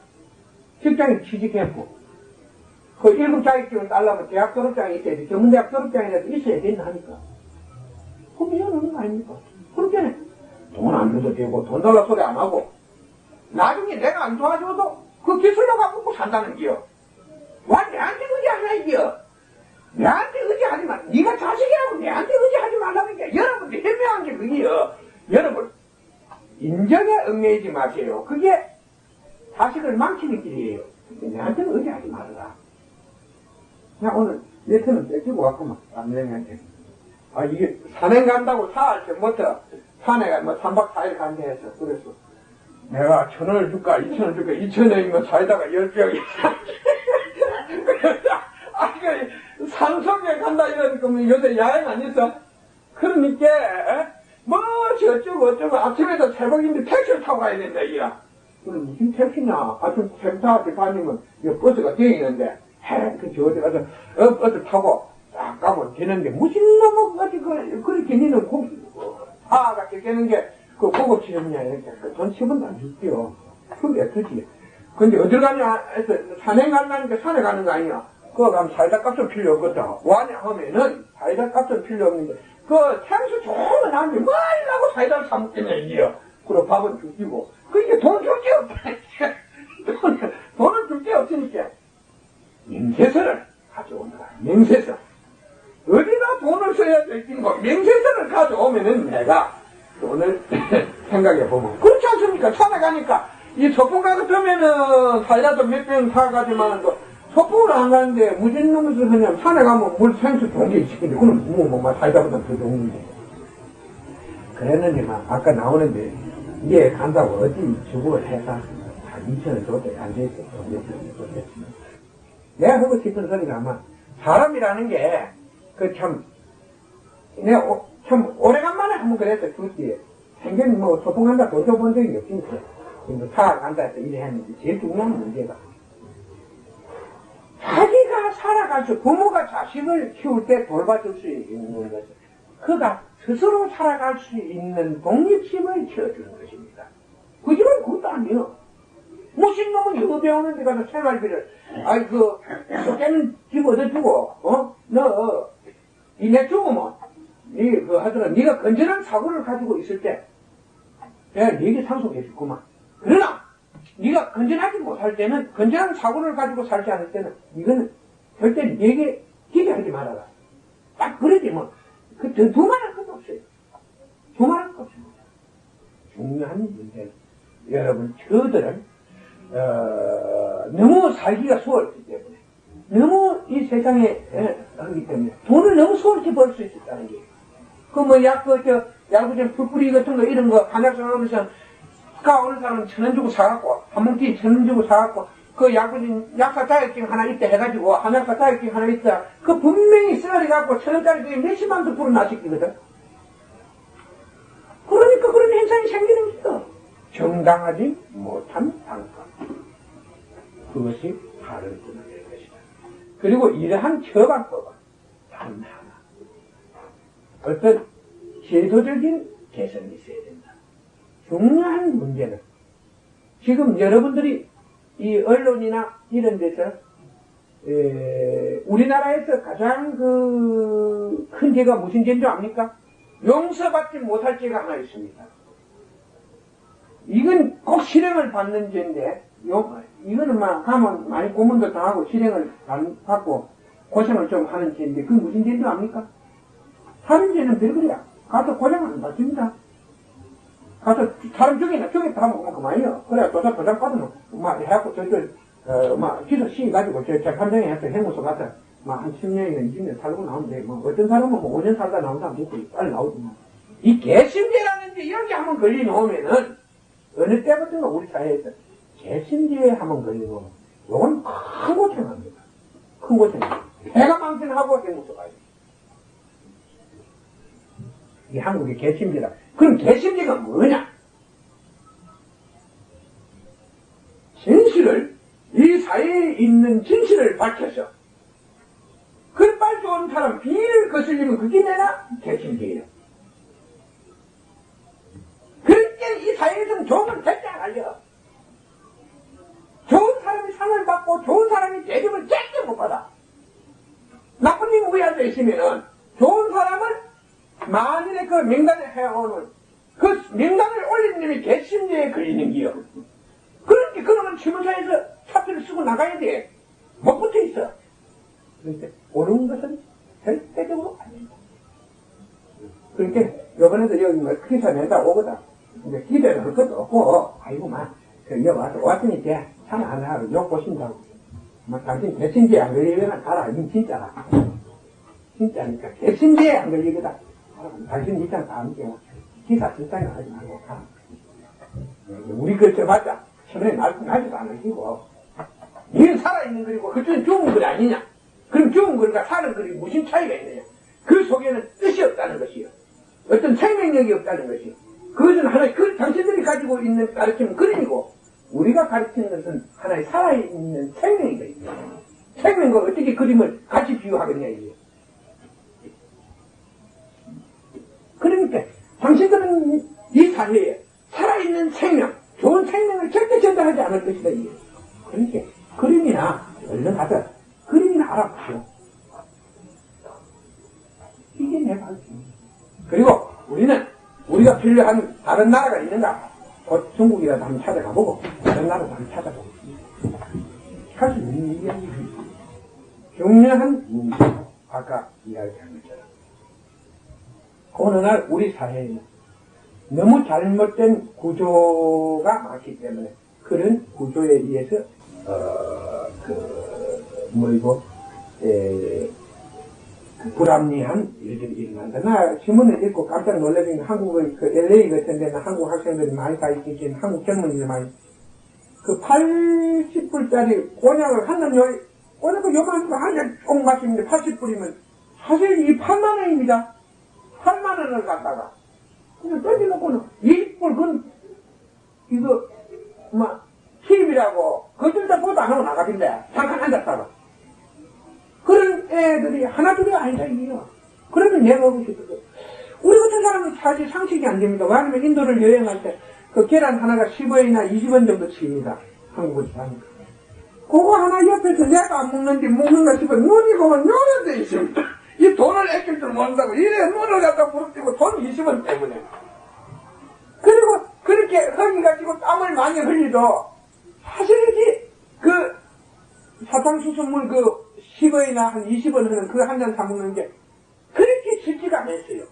Speaker 5: 직장에 취직했고 1급 자격증을 따려면 대학 졸업장이 있어야 돼. 전문대학 졸업장이라도 있어야 된다 하니까 그럼 미안한 거 아닙니까? 그렇게 돈 안 줘도 되고 돈 달라 소리 안 하고 나중에 내가 안 도와줘도 그 기술료가 먹고 산다는 기요. 와 내한테 의지하냐 이기요. 내한테 의지하지 마. 네가 자식이라고 내한테 의지하지 말라니까. 여러분들 현명한 게 그게요. 여러분 인정에 얽매이지 마세요. 그게 자식을 망치는 길이에요. 내한테 의지하지 말라. 나 오늘 레터는 뺏기고 왔구만. 남자한테. 이게 산행 간다고 사할 때부터 산에 3박 4일 간다 해서 그래서 내가 1,000원을 줄까 2,000원 줄까 2,000원이면 사이다가 10병이 산속에 간다 이러니까 요새 야행 안 있어? 그러니까 어쩌고 아침에도 새벽인데 택시를 타고 가야 된다 이야. 그럼 무슨 택시냐? 아침 새벽 5시 반이면 버스가 되어 있는데 어디 가서 버스 타고 딱 가면 되는데 무슨 놈의 그렇게 니는 같이 깨는 게 고급 치료냐 이렇게 돈 10원도 안 줄게요. 그게 어떠지? 근데 어딜 가냐 해서 산에 간다니까 산에 가는 거 아니야. 그거 가면 사이다 값은 필요 없거든. 와냐 하면은 사이다 값은 필요 없는데 생수 좋은 거 나한테 뭐 하려고 사이다를 사 먹겠냐 이게요. 그리고 밥은 줄기고 그게 돈 줄 게 없다. 돈은 줄 게 없으니까 명세서를 가져온다. 명세서. 어디다 돈을 써야 될지 명세서를 가져오면은 내가 돈을 생각해보면 그렇지 않습니까? 산에 가니까 이 소풍 같으면은 사이다도 몇 병 사가지만 소풍을 안 가는데 무슨 놈을 하냐면 산에 가면 물 생수 종게 있는데 그럼 사이다보다 더 좋은데 그랬는데 아까 나오는데 이게 간다고 어디 주고 해서 한 2,000원 줬대 안 됐어. 내가 하고 싶은 소리가 아마 사람이라는 게 내가 참 오래간만에 한번 그랬어. 그때 생전에 소풍 간다 돈 줘본 적이 없으니까 차 간다 해서 일을 했는데 제일 중요한 문제가 자기가 살아가서 부모가 자식을 키울 때 돌봐줄 수 있는 것은 그가 스스로 살아갈 수 있는 독립심을 키워주는 것입니다. 그 집은 그것도 아니에요. 무슨 놈은 영어 배우는 데 가서 생활비를 깨는 집 얻어주고 이내 죽으면 네가 건전한 사고를 가지고 있을 때 내가 네게 상속해줄구만. 그러나 네가 건전하지 못할 때는 건전한 사고를 가지고 살지 않을 때는 이거는 절대 네게 기대하지 말아라. 딱 그러지 그 두말할 것도 없어요. 두말할 것 없습니다. 중요한 문제는 여러분 저들은 너무 살기가 수월했기 때문에 너무 이 세상에 하기 때문에 돈을 너무 수월히 벌 수 있었다는 게 야구전 풀뿌리 같은 거 이런 거 한약사 하면서 어느 사람은 1,000원 주고 사갖고 한 뭉치 1,000원 주고 사갖고 야구진 약사 자격증 하나 있다 해가지고 한약사 자격증 하나 있다 분명히 쓰러져 갖고 1,000원짜리 그게 몇십만도 불어나시거든. 그러니까 그런 현상이 생기는 거죠. 정당하지 못한 단가. 그것이 발을 끊어낼 것이다. 그리고 이러한 처방법은 단 하나. 어떤 제도적인 개선이 있어야 된다. 중요한 문제는 지금 여러분들이 이 언론이나 이런 데서 우리나라에서 가장 큰 죄가 무슨 죄인 줄 압니까? 용서받지 못할 죄가 하나 있습니다. 이건 꼭 실행을 받는 죄인데 이거는 가면 많이 고문도 당하고 실행을 받고 고생을 좀 하는 죄인데 그게 무슨 죄인 줄 압니까? 살인 죄는 별거리야. 가서 고생을 안 받습니다. 가서 사람 죽이나 죽였다 하면 그만이요. 그래야 도장 받으면 막 해갖고 기소 시켜가지고 재판장에 해서 행무소 가서 한 10년이나 20년 살고 나오는데 어떤 사람은 5년 살다 나온 사람 있고 빨리 나오지 이 개심죄라는 게 여기 한번 걸려놓으면은 어느 때부터가 우리 사회에서 개심죄에 한번 걸리고 이건 큰 고생합니다. 큰 고생입니다. 배가 망신하고 행무소 가요. 이 한국의 개심죄다. 그럼 개심죄가 뭐냐? 진실을, 이 사회에 있는 진실을 밝혀서 그빨 좋은 사람 비리를 거슬리면 그게 내가 개심죄예요. 그러니까 이 사회에서는 좋은 건 절대 안 알려. 좋은 사람이 상을 받고 좋은 사람이 대접을 절대 못 받아. 나쁜 님 위에 앉아 있으면은 좋은 사람을 만일에 그 명단에 해오는 그 명단을 올린 놈이 개심죄에 걸리는 기요. 그러니까 그놈은 치무사에서 사표를 쓰고 나가야 돼. 못 붙어 있어. 그러니까 옳은 것은 절대적으로 안 된다. 그러니까 요번에도 여기 뭐 기사 내다 오거든. 근데 기대를 할 것도 없고 아이고만 여기 와서 왔으니 참 안 하고 욕 보신다고. 당신 개심죄에 안 걸리면 가라. 이건 진짜라. 진짜니까 개심죄에 안 걸리거든. 당신 입장 다 함께 기사 실상을 하지 말고 가. 우리 그렇게 봤자 처음에 날도 안 하시고 이는 살아있는 거리고 그쪽은 죽은 거리 아니냐. 그럼 죽은 거리가 사는 거리 무슨 차이가 있느냐. 그 속에는 뜻이 없다는 것이요. 어떤 생명력이 없다는 것이요. 그것은 하나의 당신들이 가지고 있는 가르침은 그림이고 우리가 가르치는 것은 하나의 살아있는 생명이다. 생명과 어떻게 그림을 같이 비유하겠냐 이게. 그러니까 당신들은 이 사회에 살아있는 생명, 좋은 생명을 절대 전달하지 않을 것이다 이게. 그러니까 그림이나 얼른 가서 그림이나 알아보시오. 이게 내 가르침이에요. 그리고 우리는 우리가 필요한 다른 나라가 있는가? 곧 중국이라도 한번 찾아가보고 다른 나라도 한번 찾아보고 할 수 있는 이야기가 중요한 아까 이야기한 것처럼 어느 날 우리 사회에는 너무 잘못된 구조가 많기 때문에 그런 구조에 의해서 불합리한 일들이 일어난다. 나 신문을 읽고 깜짝 놀라는 게 한국의 그 LA 같은 데는 한국 학생들이 많이 가 있긴 한국 젊은이들 많이 80불짜리 곤약을 한 잔 곤약을 요만큼 한 잔 꼭 마시는데 80불이면 사실 이 8만원입니다. 8만원을 갖다가 그냥 던져놓고는 20불 그건 이거 팁이라고 그들 다 보도 안 하고 나가길래 잠깐 앉았다가 그런 애들이 하나둘이 아니다 이게요. 그러면 내가 하고 싶어서 우리 같은 사람은 사실 상식이 안 됩니다. 왜냐하면 인도를 여행할 때 그 계란 하나가 10원이나 20원 정도 칩니다. 한국에서 사니까. 그거 하나 옆에서 내가 안 먹는데 먹는가 싶어 눈이 보면 눈에 있습니다. 이 돈을 아낄 줄 모른다고 이래 눈을 갖다 부릅뜨고 돈 20원 때문에. 그리고 그렇게 흘려가지고 땀을 많이 흘리도 사실이지 그 사탕수수물 그 10원이나 한 20원 하는 그 한 잔 사먹는 게 그렇게 쉽지가 않았어요.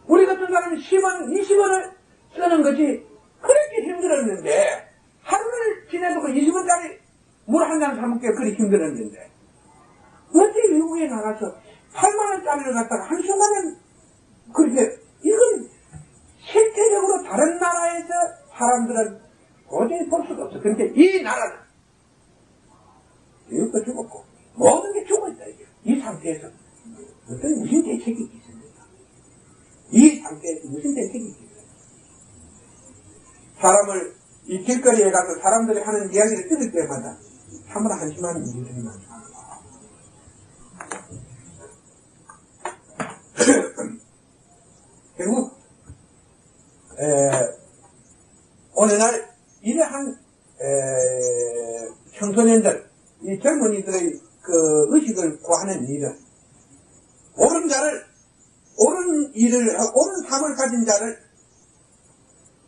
Speaker 5: 우리 같은 사람이 10원, 20원을 쓰는 것이 그렇게 힘들었는데 하루를 지내도 그 20원짜리 물 한 잔 사먹기가 그렇게 힘들었는데 어떻게 외국에 나가서 8만원짜리를 갖다가 한순간에 그렇게 이건 실제적으로 다른 나라에서 사람들은 도저히 볼 수가 없어. 그러니까 이 나라는 교육도 죽었고 모든 게 죽어있다 이게. 이 상태에서 무슨 대책이 있습니까? 이 상태에서 무슨 대책이 있습니까? 사람을 이 길거리에 가서 사람들이 하는 이야기를 들을 때마다 참으로 한심한 일들이 많습니다. 결국 어느 날 이러한 청소년들 이 젊은이들의 그 의식을 구하는 일은 옳은 자를 옳은 일을 옳은 삶을 가진 자를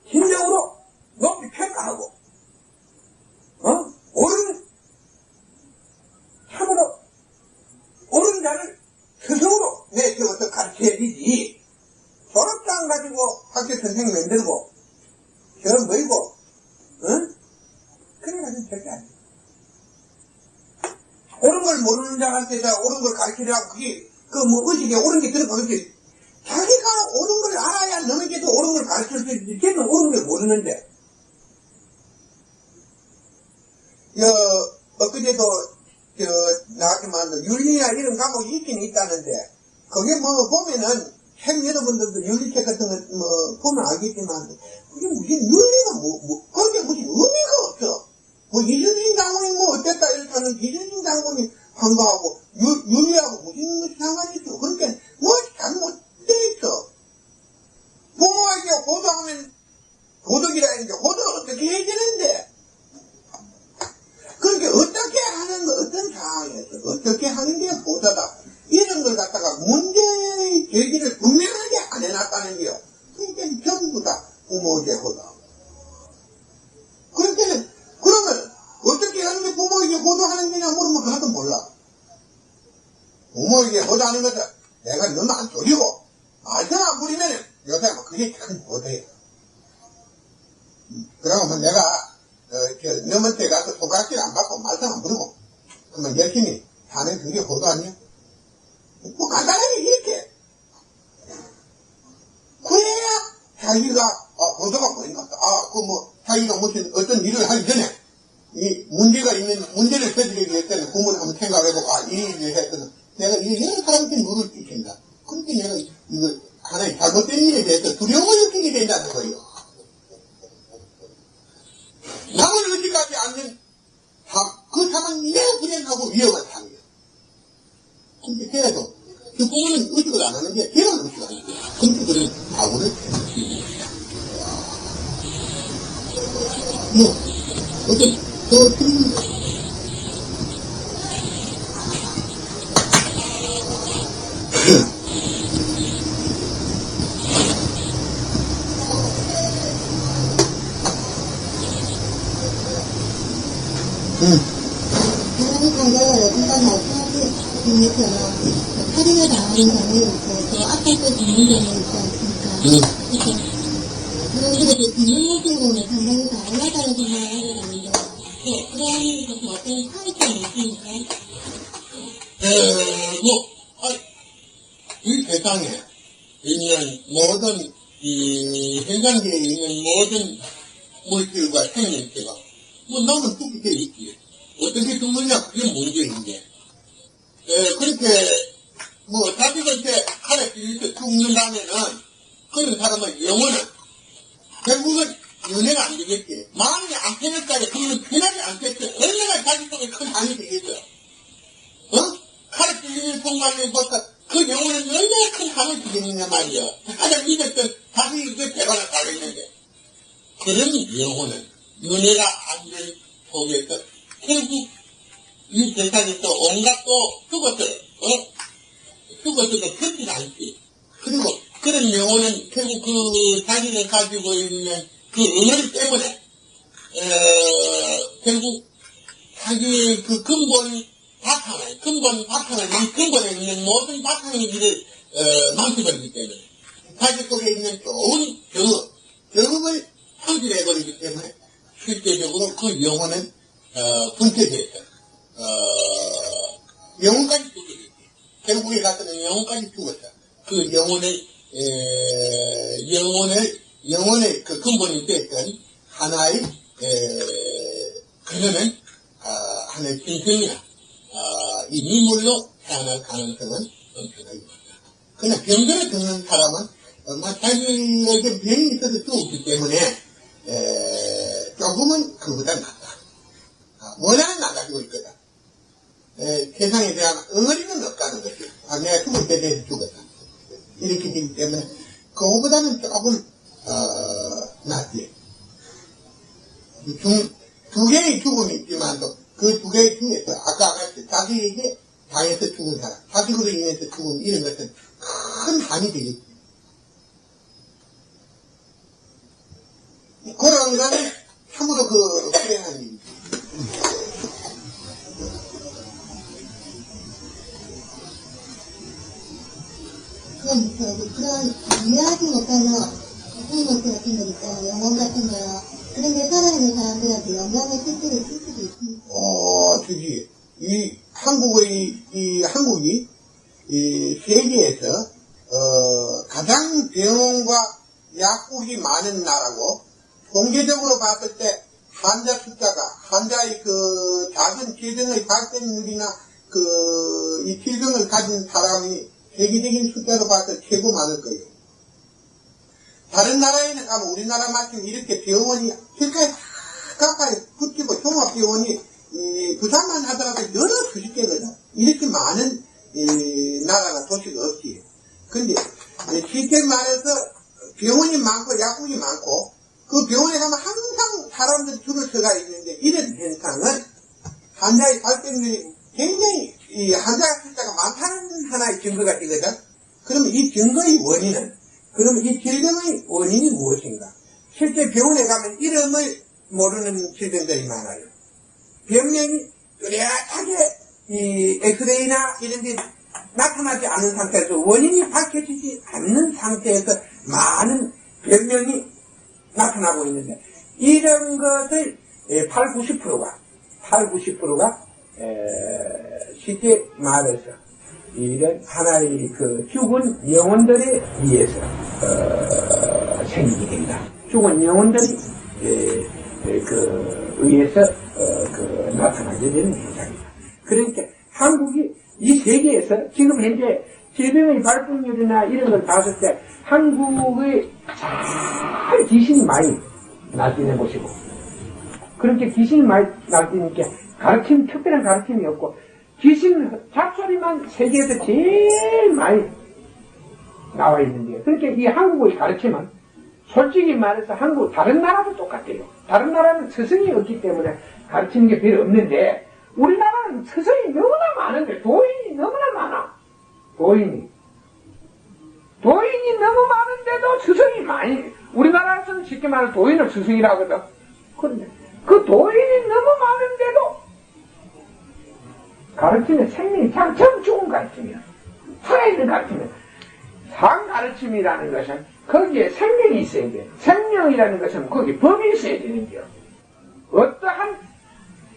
Speaker 5: 진정으로 높이 평가하고 참으로 옳은 자를 스스로 내세워서 가르쳐야 되지 졸업장 가지고
Speaker 1: 초등학교 선생님 만들고, 시험 보이고, 응? 그래가지고 절대 안 돼. 옳은 걸 모르는 자한테다 옳은 걸 가르치려고 그게, 의식에 옳은 게 들어가겠지. 자기가 옳은 걸 알아야 너에게도 옳은 걸 가르칠 수 있지. 걔는 옳은 걸 모르는데. 엊그제도, 나한테 말한 윤리나 이런 과목이 있긴 있다는데, 그게 보면은, 책 여러분들도 윤리책 같은 거, 보면 알겠지만, 그게 무슨 윤리가 그게 무슨 의미가 없어. 이순신 장군이 어땠다 이렇다는 이순신 장군이 한 거하고, 윤리하고 무슨 상관이 있어. 그러니까, 잘못돼 있어. 부모에게 호도하면, 도덕이라 했는데, 호도를 어떻게 해야 되는데? 그러니까 어떻게 하는 어떤 상황에서 어떻게 하는 게 보다다 이런 걸 갖다가 문제의 제기를 분명하게 안 해놨다는 게요. 그러니까 전부 다 부모에게 호도하고. 그러니까 그러면 어떻게 하는 게 부모에게 호도하는 거냐 물으면 하나도 몰라. 부모에게 호도하는 것은 내가 너무 안 졸이고 말씀 안 부리면 요새 그게 참 호도예요. 그러면 내가 너한테 가서 손가락질 안 받고 말씀 안 부르고, 그러면 열심히 사는 그게 호도 아니야? 간단하게 이렇게. 그래야 자기가, 호도가 뭐인가? 자기가 무슨 어떤 일을 하기 전에, 이 문제를 해드리기 위해서는 부모를 한번 생각해보고, 이 일을 했거든. 내가 여러 사람한테 물을 지킨다. 그런데 내가 이거 하나의 잘못된 일에 대해서 두려움을 느끼게 된다는 거예요. 남을 의지하지 않는 그 상황이 매우 불행하고 위험한 상황이에요. 근데 걔도 그 부모는 의식을 안 하는 게 걔만 의식을 하는 거예요. 근데 그런 사고를 어떤 틀린
Speaker 6: 하나님 여기서 말씀하신 살인을 당하는 경우 있고 또 앞에서 죽는 경우 있지 않습니까? 그런데 죽는 모습은 상당히 다양하다는 생각을 하게 되는데 그런 것은 어떤 차이점이 있습니까?
Speaker 2: 이 세상에 있는 모든 이 현상계에 있는 모든 물질과 생명체가 나는 죽게 돼 있지. 어떻게 죽느냐 그게 문제인데 그렇게 자식한테 칼에 찔려서 죽는다면은 그런 사람은 영혼은 결국은 연애가 안 되겠지. 마음이 안 편할까지 그러면 편하지 않겠지. 얼마나 자식 속에 큰 한이 되겠어. 칼에 찔리는 속말을 보니까 그 영혼은 얼마나 큰 한을 주겠느냐 말이야. 가장 믿었던 자식이 그 대가를 달렸는데 그런 영혼은 연애가 안 된 속에서 결국 이 세상에서 온갖 또 죽어서도 편지 않지. 그리고 그런 영혼은 결국 그 자기가 가지고 있는 그 응어리 때문에 결국 자기의 그 근본에 있는 모든 바탕을 망쳐버리기 때문에 자기 속에 있는 좋은 경험을 상실해버리기 때문에 실제적으로 그 영혼은 분쇄돼서 영혼까지 죽었지. 결국에 가서는 영혼까지 죽었어. 그 영혼의 그 근본이 됐던 하나의 그녀는 하나의 진정이나 이 미물로 태어날 가능성은 엄청나게 많다. 그러나 병들어 죽는 사람은 자기에게 병이 있어서 죽었기 때문에 조금은 그보다 낫다. 원한은 안 가지고 있거든. 세상에 대한 응어리는 없다는 거지. 내가 죽을 때 대해서 죽었다. 이렇게 되기 때문에 그거보다는 조금 낫지. 두 개의 죽음이 있지만도 그 두 개의 중에서 아까 같이 자기에게 당해서 죽은 사람, 자식으로 인해서 죽은 이런 것은 큰 한이 되겠지. 그런 거는 참으로 불행한 일이지.
Speaker 6: 그런 이해하지 못하면 스프링워크 같은 거 있잖아요. 영혼 같은 거요. 그런 데 살아있는 사람들한테 영향을 실제로 줄 수도 있습니다.
Speaker 2: 주지. 한국이, 세계에서, 가장 병원과 약국이 많은 나라고, 통계적으로 봤을 때, 환자 숫자가, 환자의 작은 질병의 발생률이나, 이 질병을 가진 사람이 세계적인 숫자로 봤을 때 최고 많을 거예요. 다른 나라에는 가면 우리나라만큼 이렇게 병원이 길가에 가까이 붙이고 종합병원이 부산만 하더라도 여러 수십 개거든. 이렇게 많은 나라가 도시가 없지. 근데 쉽게 말해서 병원이 많고 약국이 많고 그 병원에 가면 항상 사람들이 줄을 서가 있는데 이런 현상은 환자의 발병률이 굉장히 환자 숫자가 많다는 하나의 증거가 되거든. 그러면 이 증거의 원인은 그럼 이 질병의 원인이 무엇인가? 실제 병원에 가면 이름을 모르는 질병들이 많아요. 병명이 뚜렷하게 이 엑스레이나 이런 데 나타나지 않은 상태에서 원인이 밝혀지지 않는 상태에서 많은 병명이 나타나고 있는데 이런 것을 80-90%가 쉽게 말해서 이런 하나의 죽은 영혼들에 의해서 생기게 된다. 죽은 영혼들이 의해서 나타나게 되는 현상이다. 그러니까 한국이 이 세계에서 지금 현재 질병의 발병률이나 이런 걸 봤을 때 한국의 잘 귀신이 많이 날뛰는 곳이고 그렇게 귀신이 많이 날뛰니까 특별한 가르침이 없고 귀신 잡소리만 세계에서 제일 많이 나와 있는데요. 그러니까 이 한국의 가르침은 솔직히 말해서 한국 다른 나라도 똑같아요. 다른 나라는 스승이 없기 때문에 가르치는 게 별로 없는데 우리나라는 스승이 너무나 많은데 도인이 너무나 많아. 도인이 너무 많은데도 스승이 많이 우리나라에서는 쉽게 말해서 도인을 스승이라고 하거든. 그런데 그 도인이 너무 많은데도 가르치는 생명이 참 좋은 가르침이야. 살아있는 가르침이야. 상 가르침이라는 것은 거기에 생명이 있어야 돼. 생명이라는 것은 거기에 법이 있어야 되는 거야. 어떠한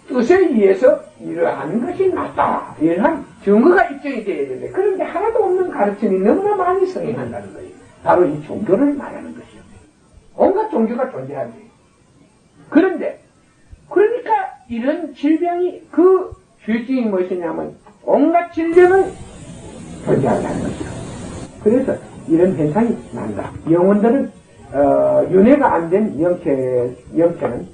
Speaker 2: 뜻에 의해서 이러한 것이 맞다. 이러한 증거가 입증이 되어야 되는데 그런 게 하나도 없는 가르침이 너무나 많이 성행한다는 거예요. 바로 이 종교를 말하는 것이요. 온갖 종교가 존재하지. 그런데 그러니까 이런 질병이 주의점이 무엇이냐면 온갖 질병은 존재한다는 것이다. 그래서 이런 현상이 난다. 영혼들은 윤회가 안 된 영체는